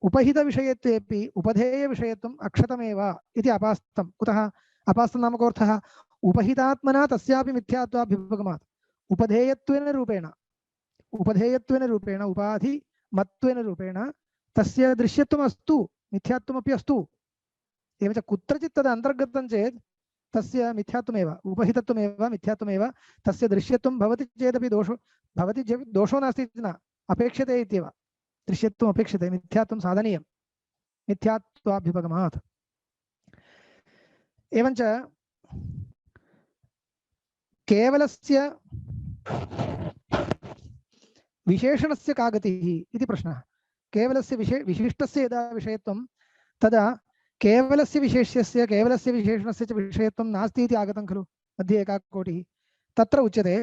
उपहितविषयत्वेपि उपधेयविषयत्वम् अक्षतमेव इति अपास्तं। कुतः अपास्तं नाम कोऽर्थः? उपहितात्मना तस्यापि मिथ्यात्वाभ्युपगमात् उपधेयत्वेन रूपेण उपाधिमत्वेन रूपेण तस्य दृश्यत्वमस्तु मिथ्यात्वमपि अस्तु। एवञ्च कुत्रचित् तद् अन्तर्गतं चेत् तस्य मिथ्यात्वमेव, उपहितत्वमेव मिथ्यात्वमेव, तस्य दृश्यत्वं भवति चेदपि दोषो नास्ति इति न, अपेक्षते इत्येव। दृश्यत्वम् अपेक्षते, मिथ्यात्वं साधनीयं मिथ्यात्वाभ्युपगमात्। एवञ्च केवलस्य विशेषणस्य का गतिः इति प्रश्नः। केवलस्य विशिष्टस्य यदा विषयत्वं तदा केवलस्य विशेष्यस्य केवलस्य विशेषणस्य च विषयत्वं नास्ति इति आगतं खलु मध्ये एका कोटिः। तत्र उच्यते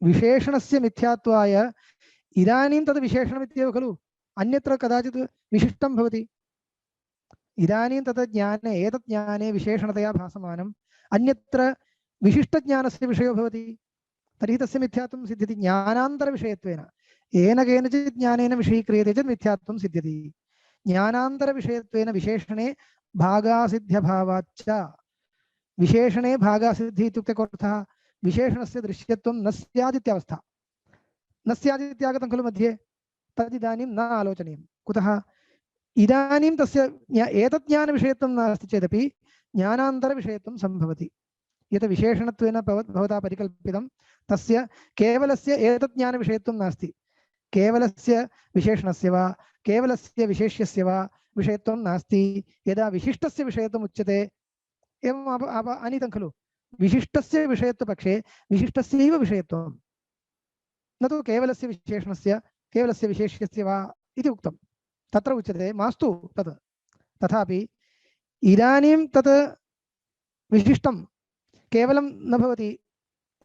विशेषणस्य मिथ्यात्वाय इदानीं तद् विशेषणमित्येव खलु, अन्यत्र कदाचित् विशिष्टं भवति। इदानीं तत् ज्ञाने एतत् ज्ञाने विशेषणतया भासमानम् अन्यत्र विशिष्टज्ञानस्य विषयो भवति, तर्हि तस्य मिथ्यात्वं सिद्ध्यति ज्ञानान्तरविषयत्वेन। येन केनचित् ज्ञानेन विषयीक्रियते चेत् मिथ्यात्वं सिद्ध्यति। ज्ञानान्तरविषयत्वेन विशेषणे भागासिद्ध्यभावाच्च। विशेषणे भागासिद्धिः इत्युक्ते कोऽर्थः? विशेषणस्य दृश्यत्वं न स्यादित्यवस्था। न स्यादित्यागतं खलु मध्ये, तदिदानीं न आलोचनीयं। कुतः? इदानीं तस्य एतत् ज्ञानविषयत्वं नास्ति चेदपि ज्ञानान्तरविषयत्वं सम्भवति। यत् विशेषणत्वेन भवता परिकल्पितं तस्य केवलस्य एतत् ज्ञानविषयत्वं नास्ति, केवलस्य विशेषणस्य वा केवलस्य विशेष्यस्य वा विषयत्वं नास्ति। यदा विशिष्टस्य विषयत्वम् उच्यते एवम् आनीतं खलु, विशिष्टस्य विषयत्वपक्षे विशिष्टस्यैव विषयत्वं, न तु केवलस्य विशेषणस्य केवलस्य विशेष्यस्य वा इति उक्तं। तत्र उच्यते मास्तु तत्। तथापि इदानीं तत् विशिष्टं केवलं न भवति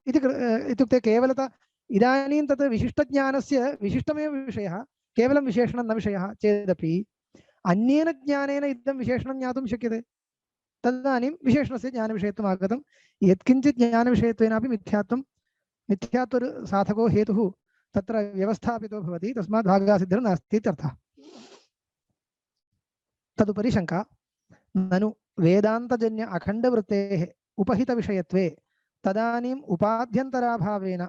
इत्युक्ते केवलता इदानीं तत् विशिष्टज्ञानस्य विशिष्टमेव विषयः, केवलं विशेषणं न विषयः चेदपि अन्येन ज्ञानेन इदं विशेषणं ज्ञातुं शक्यते। तदानीं विशेषणस्य ज्ञानविषयत्वम् आगतं। यत्किञ्चित् ज्ञानविषयत्वेनापि मिथ्यात्व साधको हेतुः तत्र व्यवस्थापितो भवति, तस्मात् भागासिद्धिर्नास्ति इत्यर्थः। तदुपरि शङ्का, ननु वेदान्तजन्य अखण्डवृत्तेः उपहितविषयत्वे तदानीम् उपाध्यन्तराभावेन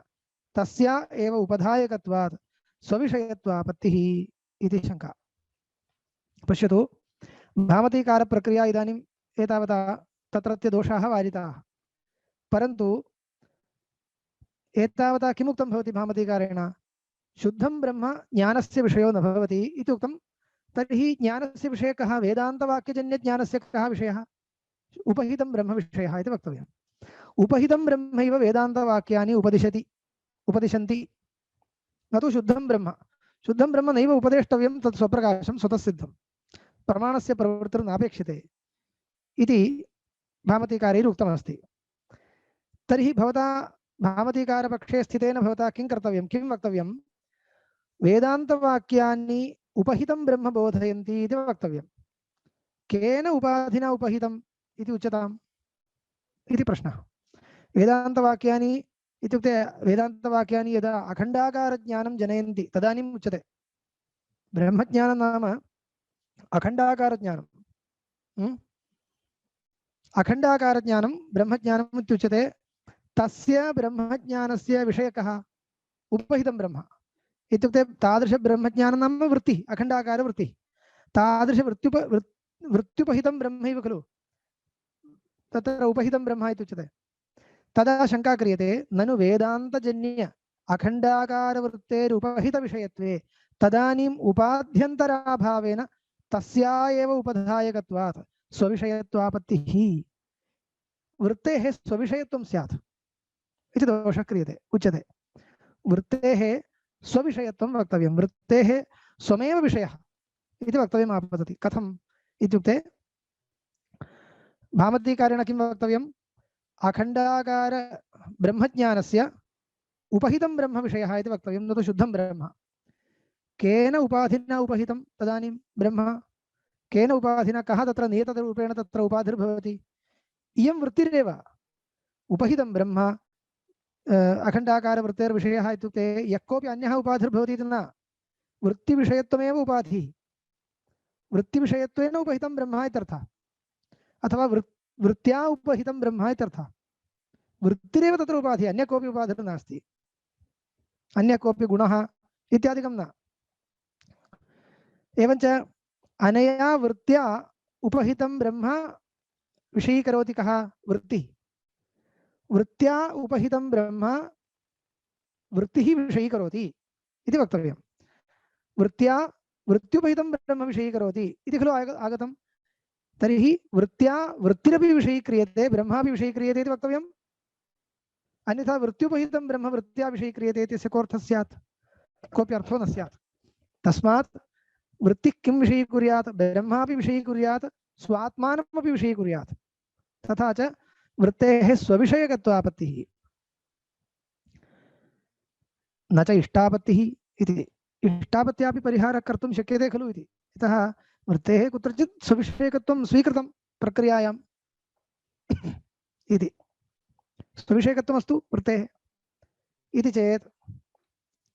तस्या एव उपधायकत्वात् स्वविषयत्वापत्तिः इति शङ्का। पश्यतु, भामतीकारप्रक्रिया इदानीम् एतावता तत्रत्य दोषाः वारिताः, परन्तु एतावता किमुक्तं भवति भामतीकारेण? शुद्धं ब्रह्म ज्ञानस्य विषयो न भवति इति उक्तं। तर्हि ज्ञानस्य विषये कः? वेदान्तवाक्यजन्यज्ञानस्य कः विषयः? उपहितं ब्रह्मविषयः इति वक्तव्यम्। उपहितं ब्रह्मैव वेदान्तवाक्यानि उपदिशन्ति, न तु शुद्धं ब्रह्म। शुद्धं ब्रह्म नैव उपदेष्टव्यं, तत् स्वप्रकाशं स्वतः सिद्धं, प्रमाणस्य प्रवृत्तिर्नापेक्षते इति भामतीकारैः उक्तमस्ति। तर्हि भवता भामतीकारपक्षे स्थितेन भवता किं कर्तव्यं, किं वक्तव्यं? वेदान्तवाक्यानि उपहितं ब्रह्म बोधयन्ति इति वक्तव्यं। केन उपाधिना उपहितम् इति उच्यताम् इति प्रश्नः। वेदान्तवाक्यानि इत्युक्ते वेदान्तवाक्यानि यदा अखण्डाकारज्ञानं जनयन्ति तदानीम् उच्यते। ब्रह्मज्ञानं नाम अखण्डाकारज्ञानं। अखण्डाकारज्ञानं ब्रह्मज्ञानम् इत्युच्यते। तस्य ब्रह्मज्ञानस्य विषयकः उपहितं ब्रह्म इत्युक्ते तादृशब्रह्मज्ञानं नाम वृत्तिः, अखण्डाकारवृत्तिः। वृत्त्युपहितं ब्रह्मैव खलु तत्र उपहितं ब्रह्म इत्युच्यते। तदा शङ्का क्रियते, ननु वेदान्तजन्य अखण्डाकारवृत्तेरुपहितविषयत्वे तदानीम् उपाध्यन्तराभावेन तस्या एव उपधायकत्वात् स्वविषयत्वापत्तिः, वृत्तेः स्वविषयत्वं स्यात् इति दोषः क्रियते, उच्यते। वृत्तेः स्वविषयत्वं वक्तव्यं, वृत्तेः स्वमेव विषयः इति वक्तव्यम् आपतति। कथम् इत्युक्ते भामतीकारेण किं वक्तव्यम्? अखण्डाकार ब्रह्मज्ञानस्य उपहितं ब्रह्म विषयः इति वक्तव्यं, न तु शुद्धं ब्रह्म। केन उपाधिना उपहितं तदानीं ब्रह्म? केन उपाधिना? कः तत्र नियतरूपेण तत्र उपाधिर्भवति? इयं वृत्तिरेव उपहितं ब्रह्म। अखण्डाकारवृत्तेर्विषयः इत्युक्ते यः कोऽपि अन्यः उपाधिर्भवति इति न, वृत्तिविषयत्वमेव उपाधिः। वृत्तिविषयत्वेन उपहितं ब्रह्म इत्यर्थः, अथवा वृत्त्या उपहितं ब्रह्म इत्यर्थः। वृत्तिरेव तत्र उपाधिः, अन्य कोऽपि उपाधिर्नास्ति, अन्य कोऽपि गुणः इत्यादिकं न। एवञ्च अनया वृत्त्या उपहितं ब्रह्म विषयीकरोति कः? वृत्तिः। वृत्त्या उपहितं ब्रह्म वृत्तिः विषयीकरोति इति वक्तव्यं। वृत्त्या वृत्त्युपहितं ब्रह्म विषयीकरोति इति खलु आगतं। तर्हि वृत्त्या वृत्तिरपि विषयीक्रियते, ब्रह्मापि विषयीक्रियते इति वक्तव्यम्। अन्यथा वृत्त्युपहितं ब्रह्म वृत्त्या विषयीक्रियते इत्यस्य कोऽर्थः स्यात्? कोऽपि अर्थो न स्यात्। तस्मात् वृत्तिः किं विषयीकुर्यात्? ब्रह्मापि विषयीकुर्यात्, स्वात्मानमपि विषयीकुर्यात्। तथा च वृत्तेः स्वविषयकत्वापत्तिः न च इष्टापत्तिः इति। इष्टापत्यापि परिहारः कर्तुं शक्यते खलु इति। इतः वृत्तेः कुत्रचित् स्वविषयकत्वं स्वीकृतं प्रक्रियायाम् इति। स्वविषयकत्वमस्तु वृत्तेः इति चेत्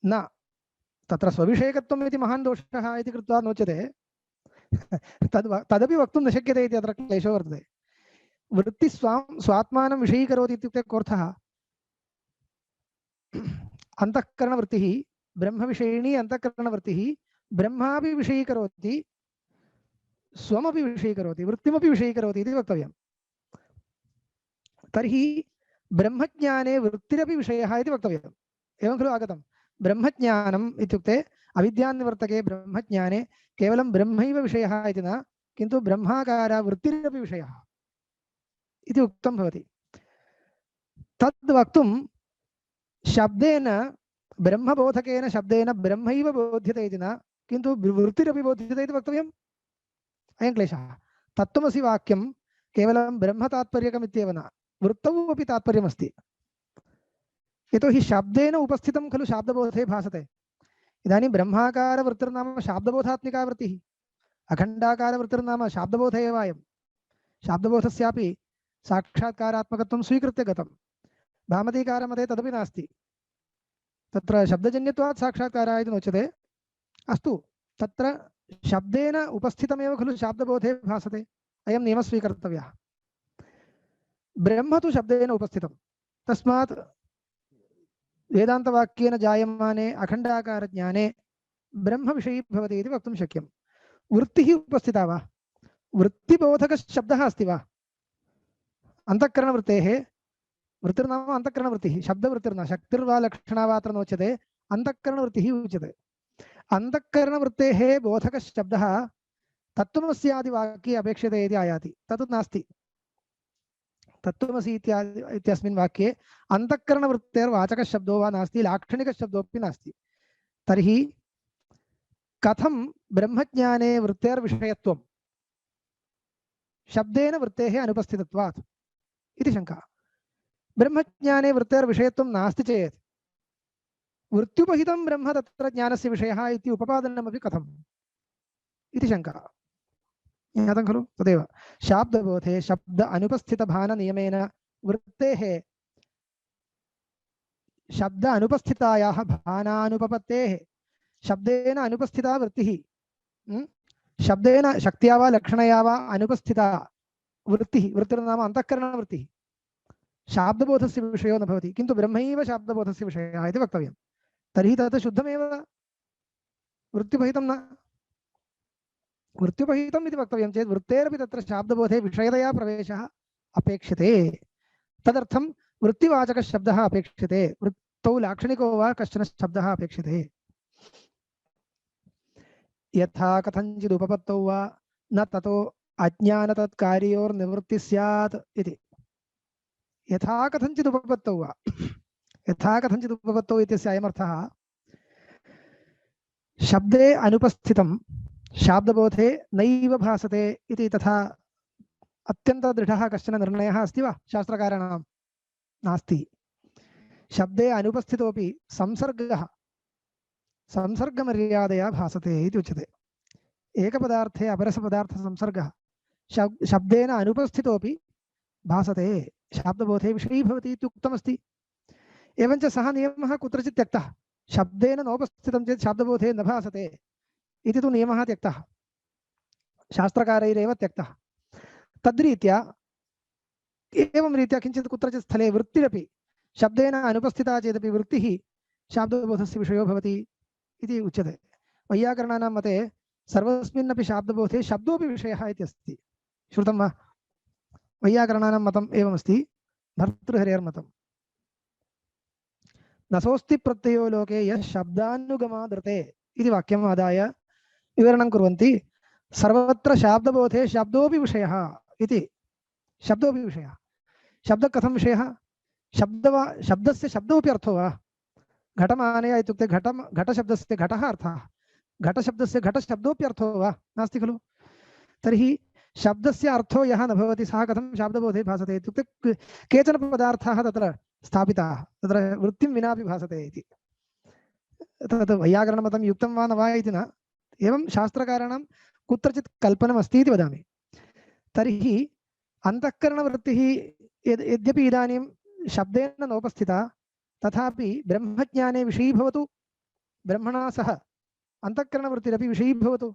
न, तत्र स्वविषयकत्वम् इति महान् दोषः इति कृत्वा नोच्यते। तदपि वक्तुं न शक्यते इति अत्र क्लेशो वर्तते। वृत्ति स्वात्मानं विषयीकरोति इत्युक्ते कोऽर्थः? अंतःकरणवृत्तिः ब्रह्मविषयिणी अंतःकरणवृत्तिः ब्रह्मापि विषयीकरोति, स्वमपि विषयीकरोति, वृत्तिमपि विषयीकरोति इति वक्तव्यम्। तर्हि ब्रह्मज्ञाने वृत्तिरपि विषयः इति वक्तव्यम्। एवं खलु आगतं। ब्रह्मज्ञानम् इत्युक्ते अविद्यानिवर्तके ब्रह्मज्ञाने केवलं ब्रह्मैव विषयः इति न, किन्तु ब्रह्माकार वृत्तिरपि विषयः इति उक्तं भवति। तद् वक्तुं शब्देन, ब्रह्मबोधकेन शब्देन ब्रह्मैव बोध्यते इति न, किन्तु वृत्तिरपि बोध्यते इति वक्तव्यम्। अयं क्लेशः। तत्त्वमसि वाक्यं केवलं ब्रह्मतात्पर्यकमित्येव न, वृत्तौ अपि तात्पर्यमस्ति। यतोहि शब्देन उपस्थितं खलु शाब्दबोधे भासते। इदानीं ब्रह्माकारवृत्तिर्नाम शाब्दबोधात्मिका वृत्तिः, अखण्डाकारवृत्तिर्नाम शाब्दबोध एव अयं। शाब्दबोधस्यापि साक्षात्कारात्मकत्वं स्वीकृत्य गतं। भामतीकारमते तदपि नास्ति, तत्र शब्दजन्यत्वात् साक्षात्कारः इति नोच्यते। अस्तु, तत्र शब्देन उपस्थितमेव खलु शाब्दबोधे भासते, अयं नियमः स्वीकर्तव्यः। ब्रह्म तु शब्देन उपस्थितं, तस्मात् वेदान्तवाक्येन जायमाने अखण्डाकारज्ञाने ब्रह्मविषयी भवति इति वक्तुं शक्यं। वृत्तिः उपस्थिता वा? वृत्तिबोधकशब्दः अस्ति वा? अंतःकरणवृत्तेः, वृत्तिर्नाम अंतःकरणवृत्तिः, शब्दवृत्तिर्न, शक्तिर्वा लक्षणा वा अत्र नोच्यते, अंतःकरणवृत्तिः उच्यते। अंतःकरणवृत्तेः बोधकशब्दः तत्त्वमस्यादिवाक्ये अपेक्षते इति आयाति, तत् नास्ति। तत्त्वमसि इत्यस्मिन् वाक्ये अंतःकरणवृत्तेर्वाचकशब्दो वा नास्ति, लाक्षणिकशब्दोऽपि नास्ति। तर्हि कथं ब्रह्मज्ञाने वृत्तेर्विषयत्वं शब्देन वृत्तेः अनुपस्थितत्वात् इति शङ्का। ब्रह्मज्ञाने वृत्तेर्विषयत्वं नास्ति चेत् वृत्त्युपहितं ब्रह्म तत्र ज्ञानस्य विषयः इति उपपादनमपि कथम् इति शङ्का। ज्ञातं खलु? तदेव शाब्दबोधे शब्द अनुपस्थितभाननियमेन वृत्तेः शब्द अनुपस्थितायाः भानानुपपत्तेः शब्देन अनुपस्थिता वृत्तिः शब्देन शक्त्या वा लक्षणया वा अनुपस्थिता वृत्तिः वृत्तिर्नाम अन्तःकरणवृत्तिः शाब्दबोधस्य विषयो न भवति, किन्तु ब्रह्मैव शाब्दबोधस्य विषयः इति वक्तव्यं। तर्हि तत् शुद्धमेव, वृत्त्युपहितं न। वृत्त्युपहितम् इति वक्तव्यं चेत् वृत्तेरपि तत्र शाब्दबोधे विषयतया प्रवेशः अपेक्षते। तदर्थं वृत्तिवाचकः शब्दः अपेक्षते, वृत्तौ लाक्षणिको वा कश्चन शब्दः अपेक्षते। यथा कथञ्चित् उपपत्तौ वा न ततो अज्ञानतत्कार्योर्निवृत्तिः स्यात् इति। यथा कथञ्चित् उपपत्तौ वा, यथा कथञ्चित् उपपत्तौ इत्यस्य अयमर्थः शब्दे अनुपस्थितं शाब्दबोधे नैव भासते इति तथा अत्यन्तदृढः कश्चन निर्णयः अस्ति वा शास्त्रकाराणां? नास्ति। शब्दे अनुपस्थितोपि संसर्गः संसर्गमर्यादया भासते इति उच्यते। एकपदार्थे अपरसपदार्थसंसर्गः शब्देन अनुपस्थितोपि भासते, शाब्दबोधे विषयी भवति इत्युक्तमस्ति। एवञ्च सः नियमः कुत्रचित् त्यक्तः, शब्देन नोपस्थितं चेत् शाब्दबोधे न भासते इति तु नियमः त्यक्तः, शास्त्रकारैरेव त्यक्तः। तद्रीत्या एवं रीत्या किञ्चित् कुत्रचित् स्थले वृत्तिरपि शब्देन अनुपस्थिता चेदपि वृत्तिः शाब्दबोधस्य विषयो भवति इति उच्यते। वैयाकरणानां मते सर्वस्मिन्नपि शाब्दबोधे शब्दोपि विषयः इति अस्ति। श्रुतं वा? वैयाकरणानां मतम् एवमस्ति, भर्तृहरेर्मतं। नसोऽस्ति प्रत्ययो लोके यः शब्दानुगमादृते इति वाक्यम् आदाय विवरणं कुर्वन्ति। सर्वत्र शाब्दबोधे शब्दोपि विषयः इति। शब्दोपि विषयः, शब्दः कथं विषयः? शब्दस्य शब्दोपि अर्थो वा? घटमानय इत्युक्ते घटशब्दस्य घटः अर्थः, घटशब्दस्य घटशब्दोपि अर्थो वा? नास्ति खलु? तर्हि शब्दस्य अर्थो यः न भवति सः कथं शाब्दबोधे भासते इत्युक्ते केचन पदार्थाः तत्र स्थापिताः, तत्र वृत्तिं विनापि भासते इति। तत् वैयाकरणमतं युक्तं वा न वा इति न, एवं शास्त्रकाराणां कुत्रचित् कल्पनमस्ति इति वदामि। तर्हि अन्तःकरणवृत्तिः यद्यपि इदानीं शब्देन नोपस्थिता, तथापि ब्रह्मज्ञाने विषयी भवतु, ब्रह्मणा सह अन्तःकरणवृत्तिरपि विषयी भवतु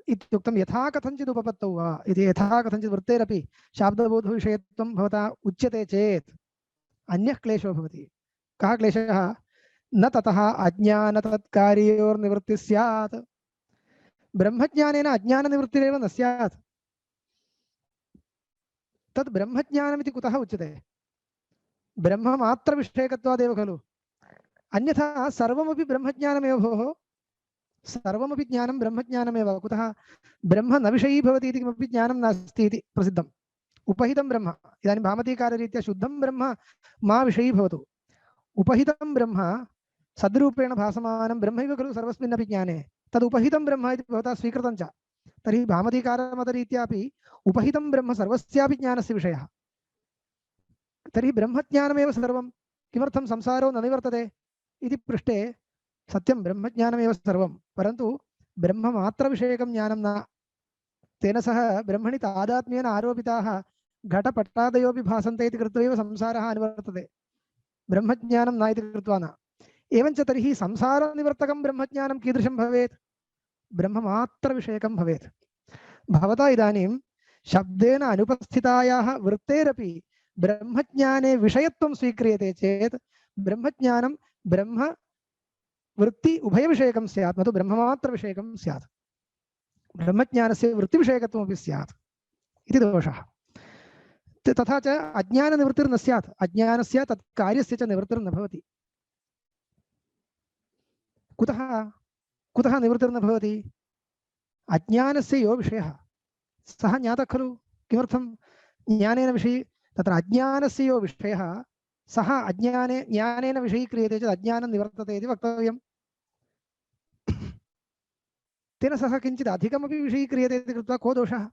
इत्युक्तं। यथा कथञ्चित् उपपत्तौ वा इति, यथा कथञ्चित् वृत्तेरपि शाब्दबोधविषयत्वं भवता उच्यते चेत् अन्यः क्लेशो भवति। कः क्लेशः? न ततः अज्ञानतत्कार्योर्निवृत्तिः स्यात्। ब्रह्मज्ञानेन अज्ञाननिवृत्तिरेव न स्यात्। तद् ब्रह्मज्ञानमिति कुतः उच्यते? ब्रह्ममात्रविषयकत्वादेव खलु। अन्यथा सर्वमपि ब्रह्मज्ञानमेव भोः, सर्वमपि ज्ञानं ब्रह्मज्ञानमेव। कुतः? ब्रह्म न विषयी भवति इति किमपि ज्ञानं नास्ति इति प्रसिद्धम्। उपहितं ब्रह्म, इदानीं भामतीकाररीत्या शुद्धं ब्रह्म मा विषयी भवतु। उपहितं ब्रह्म सद्रूपेण भासमानं ब्रह्मैव खलु सर्वस्मिन्नपि ज्ञाने, तदुपहितं ब्रह्म इति भवता स्वीकृतं च। तर्हि भामतीकारमतरीत्यापि उपहितं ब्रह्म सर्वस्यापि ज्ञानस्य विषयः। तर्हि ब्रह्मज्ञानमेव सर्वं, किमर्थं संसारो न निवर्तते इति पृष्टे सत्यं ब्रह्मज्ञानमेव सर्वं, परन्तु ब्रह्ममात्रविषयकं ज्ञानं न। तेन सह ब्रह्मणि तादात्म्येन आरोपिताः घटपटादयोपि भासन्ते इति कृत्वा एव संसारः अनुवर्तते, ब्रह्मज्ञानं न इति कृत्वा न। एवञ्च तर्हि संसारनिवर्तकं ब्रह्मज्ञानं कीदृशं भवेत्? ब्रह्ममात्रविषयकं भवेत्। भवता इदानीं शब्देन अनुपस्थितायाः वृत्तेरपि ब्रह्मज्ञाने विषयत्वं स्वीक्रियते चेत् ब्रह्मज्ञानं ब्रह्म वृत्ति उभयविषयकं स्यात्, न तु ब्रह्ममात्रविषयकं स्यात्। ब्रह्मज्ञानस्य वृत्तिविषयकत्वमपि स्यात् इति दोषः। तथा च अज्ञाननिवृत्तिर्न स्यात्, अज्ञानस्य तत् कार्यस्य च निवृत्तिर्न भवति। कुतः कुतः निवृत्तिर्न भवति? अज्ञानस्य यो विषयः सः ज्ञातः खलु। किमर्थं? ज्ञानेन विषयी, तत्र अज्ञानस्य यो विषयः सः अज्ञाने ज्ञानेन विषयीक्रियते चेत् अज्ञानं निवर्तते इति वक्तव्यम्। तेन सह किञ्चित् अधिकमपि विषयीक्रियते इति कृत्वा को दोषः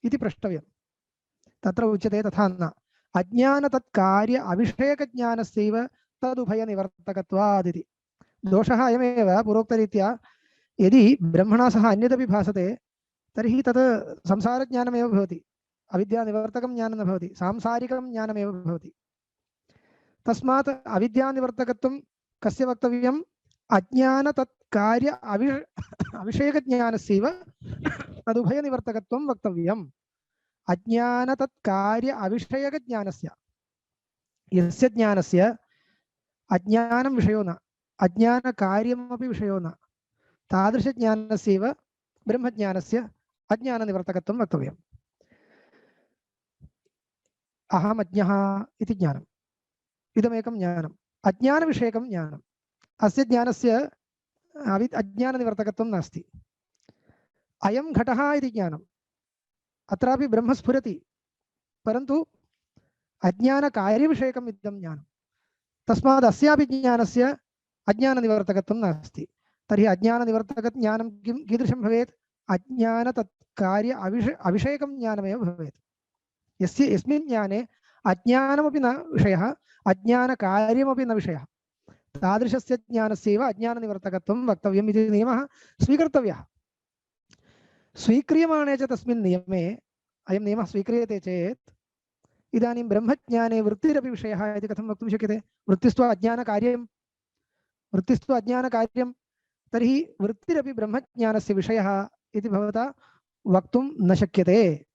इति प्रष्टव्यं। तत्र उच्यते तथा न, अज्ञानतत्कार्य अविषयकज्ञानस्यैव तदुभयनिवर्तकत्वादिति। दोषः अयमेव पूर्वोक्तरीत्या यदि ब्रह्मणा सह अन्यदपि भासते तर्हि तत् संसारज्ञानमेव भवति, अविद्यानिवर्तकं ज्ञानं न भवति, सांसारिकं ज्ञानमेव भवति। तस्मात् अविद्यानिवर्तकत्वं कस्य वक्तव्यम्? अज्ञान तत्कार्य अविषयकज्ञानस्यैव तदुभयनिवर्तकत्वं वक्तव्यम्। अज्ञान तत्कार्य अविषयकज्ञानस्य, यस्य ज्ञानस्य अज्ञानं विषयो न, अज्ञानकार्यमपि विषयो न, तादृशज्ञानस्यैव ब्रह्मज्ञानस्य अज्ञाननिवर्तकत्वं वक्तव्यम्। अहमज्ञः इति ज्ञानम्, इदमेकं ज्ञानम्, अज्ञानविषयकं ज्ञानम्। अस्य ज्ञानस्य अज्ञाननिवर्तकत्वं नास्ति। अयं घटः इति ज्ञानम्, अत्रापि ब्रह्म स्फुरति, परन्तु अज्ञानकार्यविषयकम् इदं ज्ञानं। तस्मात् अस्यापि ज्ञानस्य अज्ञाननिवर्तकत्वं नास्ति। तर्हि अज्ञाननिवर्तकज्ञानं कीदृशं भवेत्? अज्ञान तत्कार्य अविषयकं ज्ञानमेव भवेत्। यस्मिन् ज्ञाने अज्ञानमपि न विषयः, अज्ञानकार्यमपि न विषयः, तादृशस्य ज्ञानस्यैव अज्ञाननिवर्तकत्वं वक्तव्यम् इति नियमः स्वीकर्तव्यः। स्वीक्रियमाणे च तस्मिन् नियमे अयं नियमः स्वीक्रियते चेत् इदानीं ब्रह्मज्ञाने वृत्तिरपि विषयः इति कथं वक्तुं शक्यते? वृत्तिस्तु अज्ञानकार्यं, तर्हि वृत्तिरपि ब्रह्मज्ञानस्य विषयः इति भवता वक्तुं न शक्यते।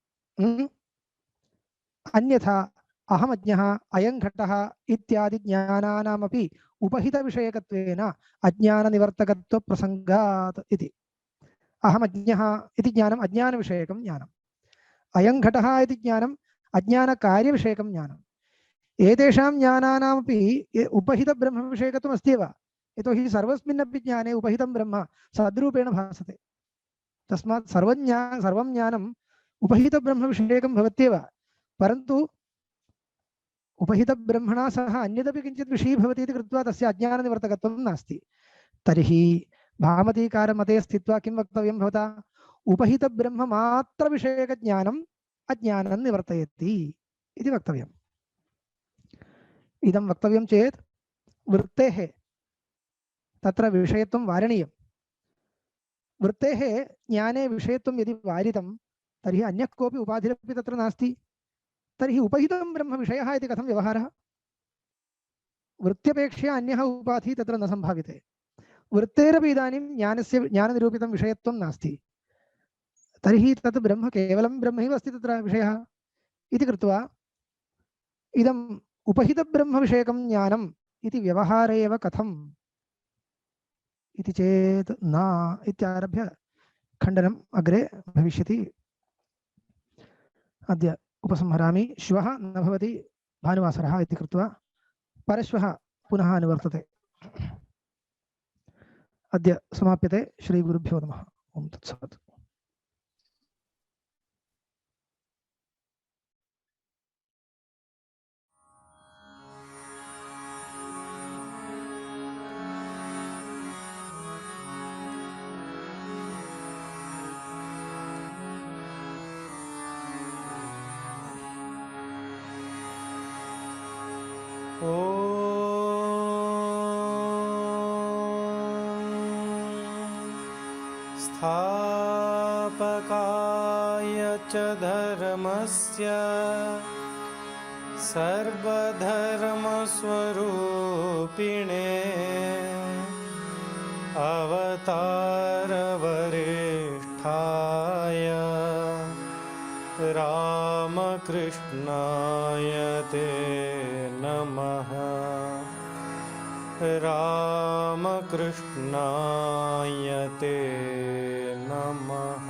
अन्यथा अहमज्ञः, अयं घटः इत्यादि ज्ञानानामपि उपहितविषयकत्वेन अज्ञाननिवर्तकत्वप्रसङ्गात् इति। अहमज्ञः इति ज्ञानम् अज्ञानविषयकं ज्ञानम्, अयं घटः इति ज्ञानम् अज्ञानकार्यविषयकं ज्ञानम्। एतेषां ज्ञानानामपि उपहितब्रह्मविषयकत्वम् अस्त्येव, यतोहि सर्वस्मिन्नपि ज्ञाने उपहितं ब्रह्म सद्रूपेण भासते। तस्मात् सर्वं ज्ञानम् उपहितब्रह्मविषयकं भवत्येव, परन्तु उपहितब्रह्मणा सह अन्यदपि किञ्चित् विषयीभवति इति कृत्वा तस्य अज्ञाननिवर्तकत्वं नास्ति। तर्हि भामतीकारमते स्थित्वा किं वक्तव्यं भवता? उपहितब्रह्ममात्रविषयकज्ञानम् अज्ञानं निवर्तयति इति वक्तव्यम्। इदं वक्तव्यं चेत् वृत्तेः तत्र विषयत्वं वारणीयं। वृत्तेः ज्ञाने विषयत्वं यदि वारितं तर्हि अन्यः कोऽपि उपाधिरपि तत्र नास्ति। तर्हि उपहितं ब्रह्म विषयः इति कथं व्यवहारः? वृत्त्यपेक्षया अन्यः उपाधिः तत्र न सम्भाव्यते। वृत्तेरपि इदानीं ज्ञाननिरूपितं विषयत्वं नास्ति। तर्हि तत् ब्रह्म केवलं ब्रह्मैव अस्ति तत्र विषयः इति कृत्वा इदम् उपहितब्रह्मविषयकं ज्ञानम् इति व्यवहारे एव कथम् इति चेत् न इत्यारभ्य खण्डनम् अग्रे भविष्यति। अद्य उपसंहरामि। श्वः न भवति, भानुवासरः इति कृत्वा परश्वः पुनः अनुवर्तते। अद्य समाप्यते। श्रीगुरुभ्यो नमः। ओम तत्सत्। स्थापकाय च धर्मस्य सर्वधर्मस्वरूपिणे अवतारवरिष्ठाय रामकृष्णाय ते नमः। रामकृष्णाय ते नमः।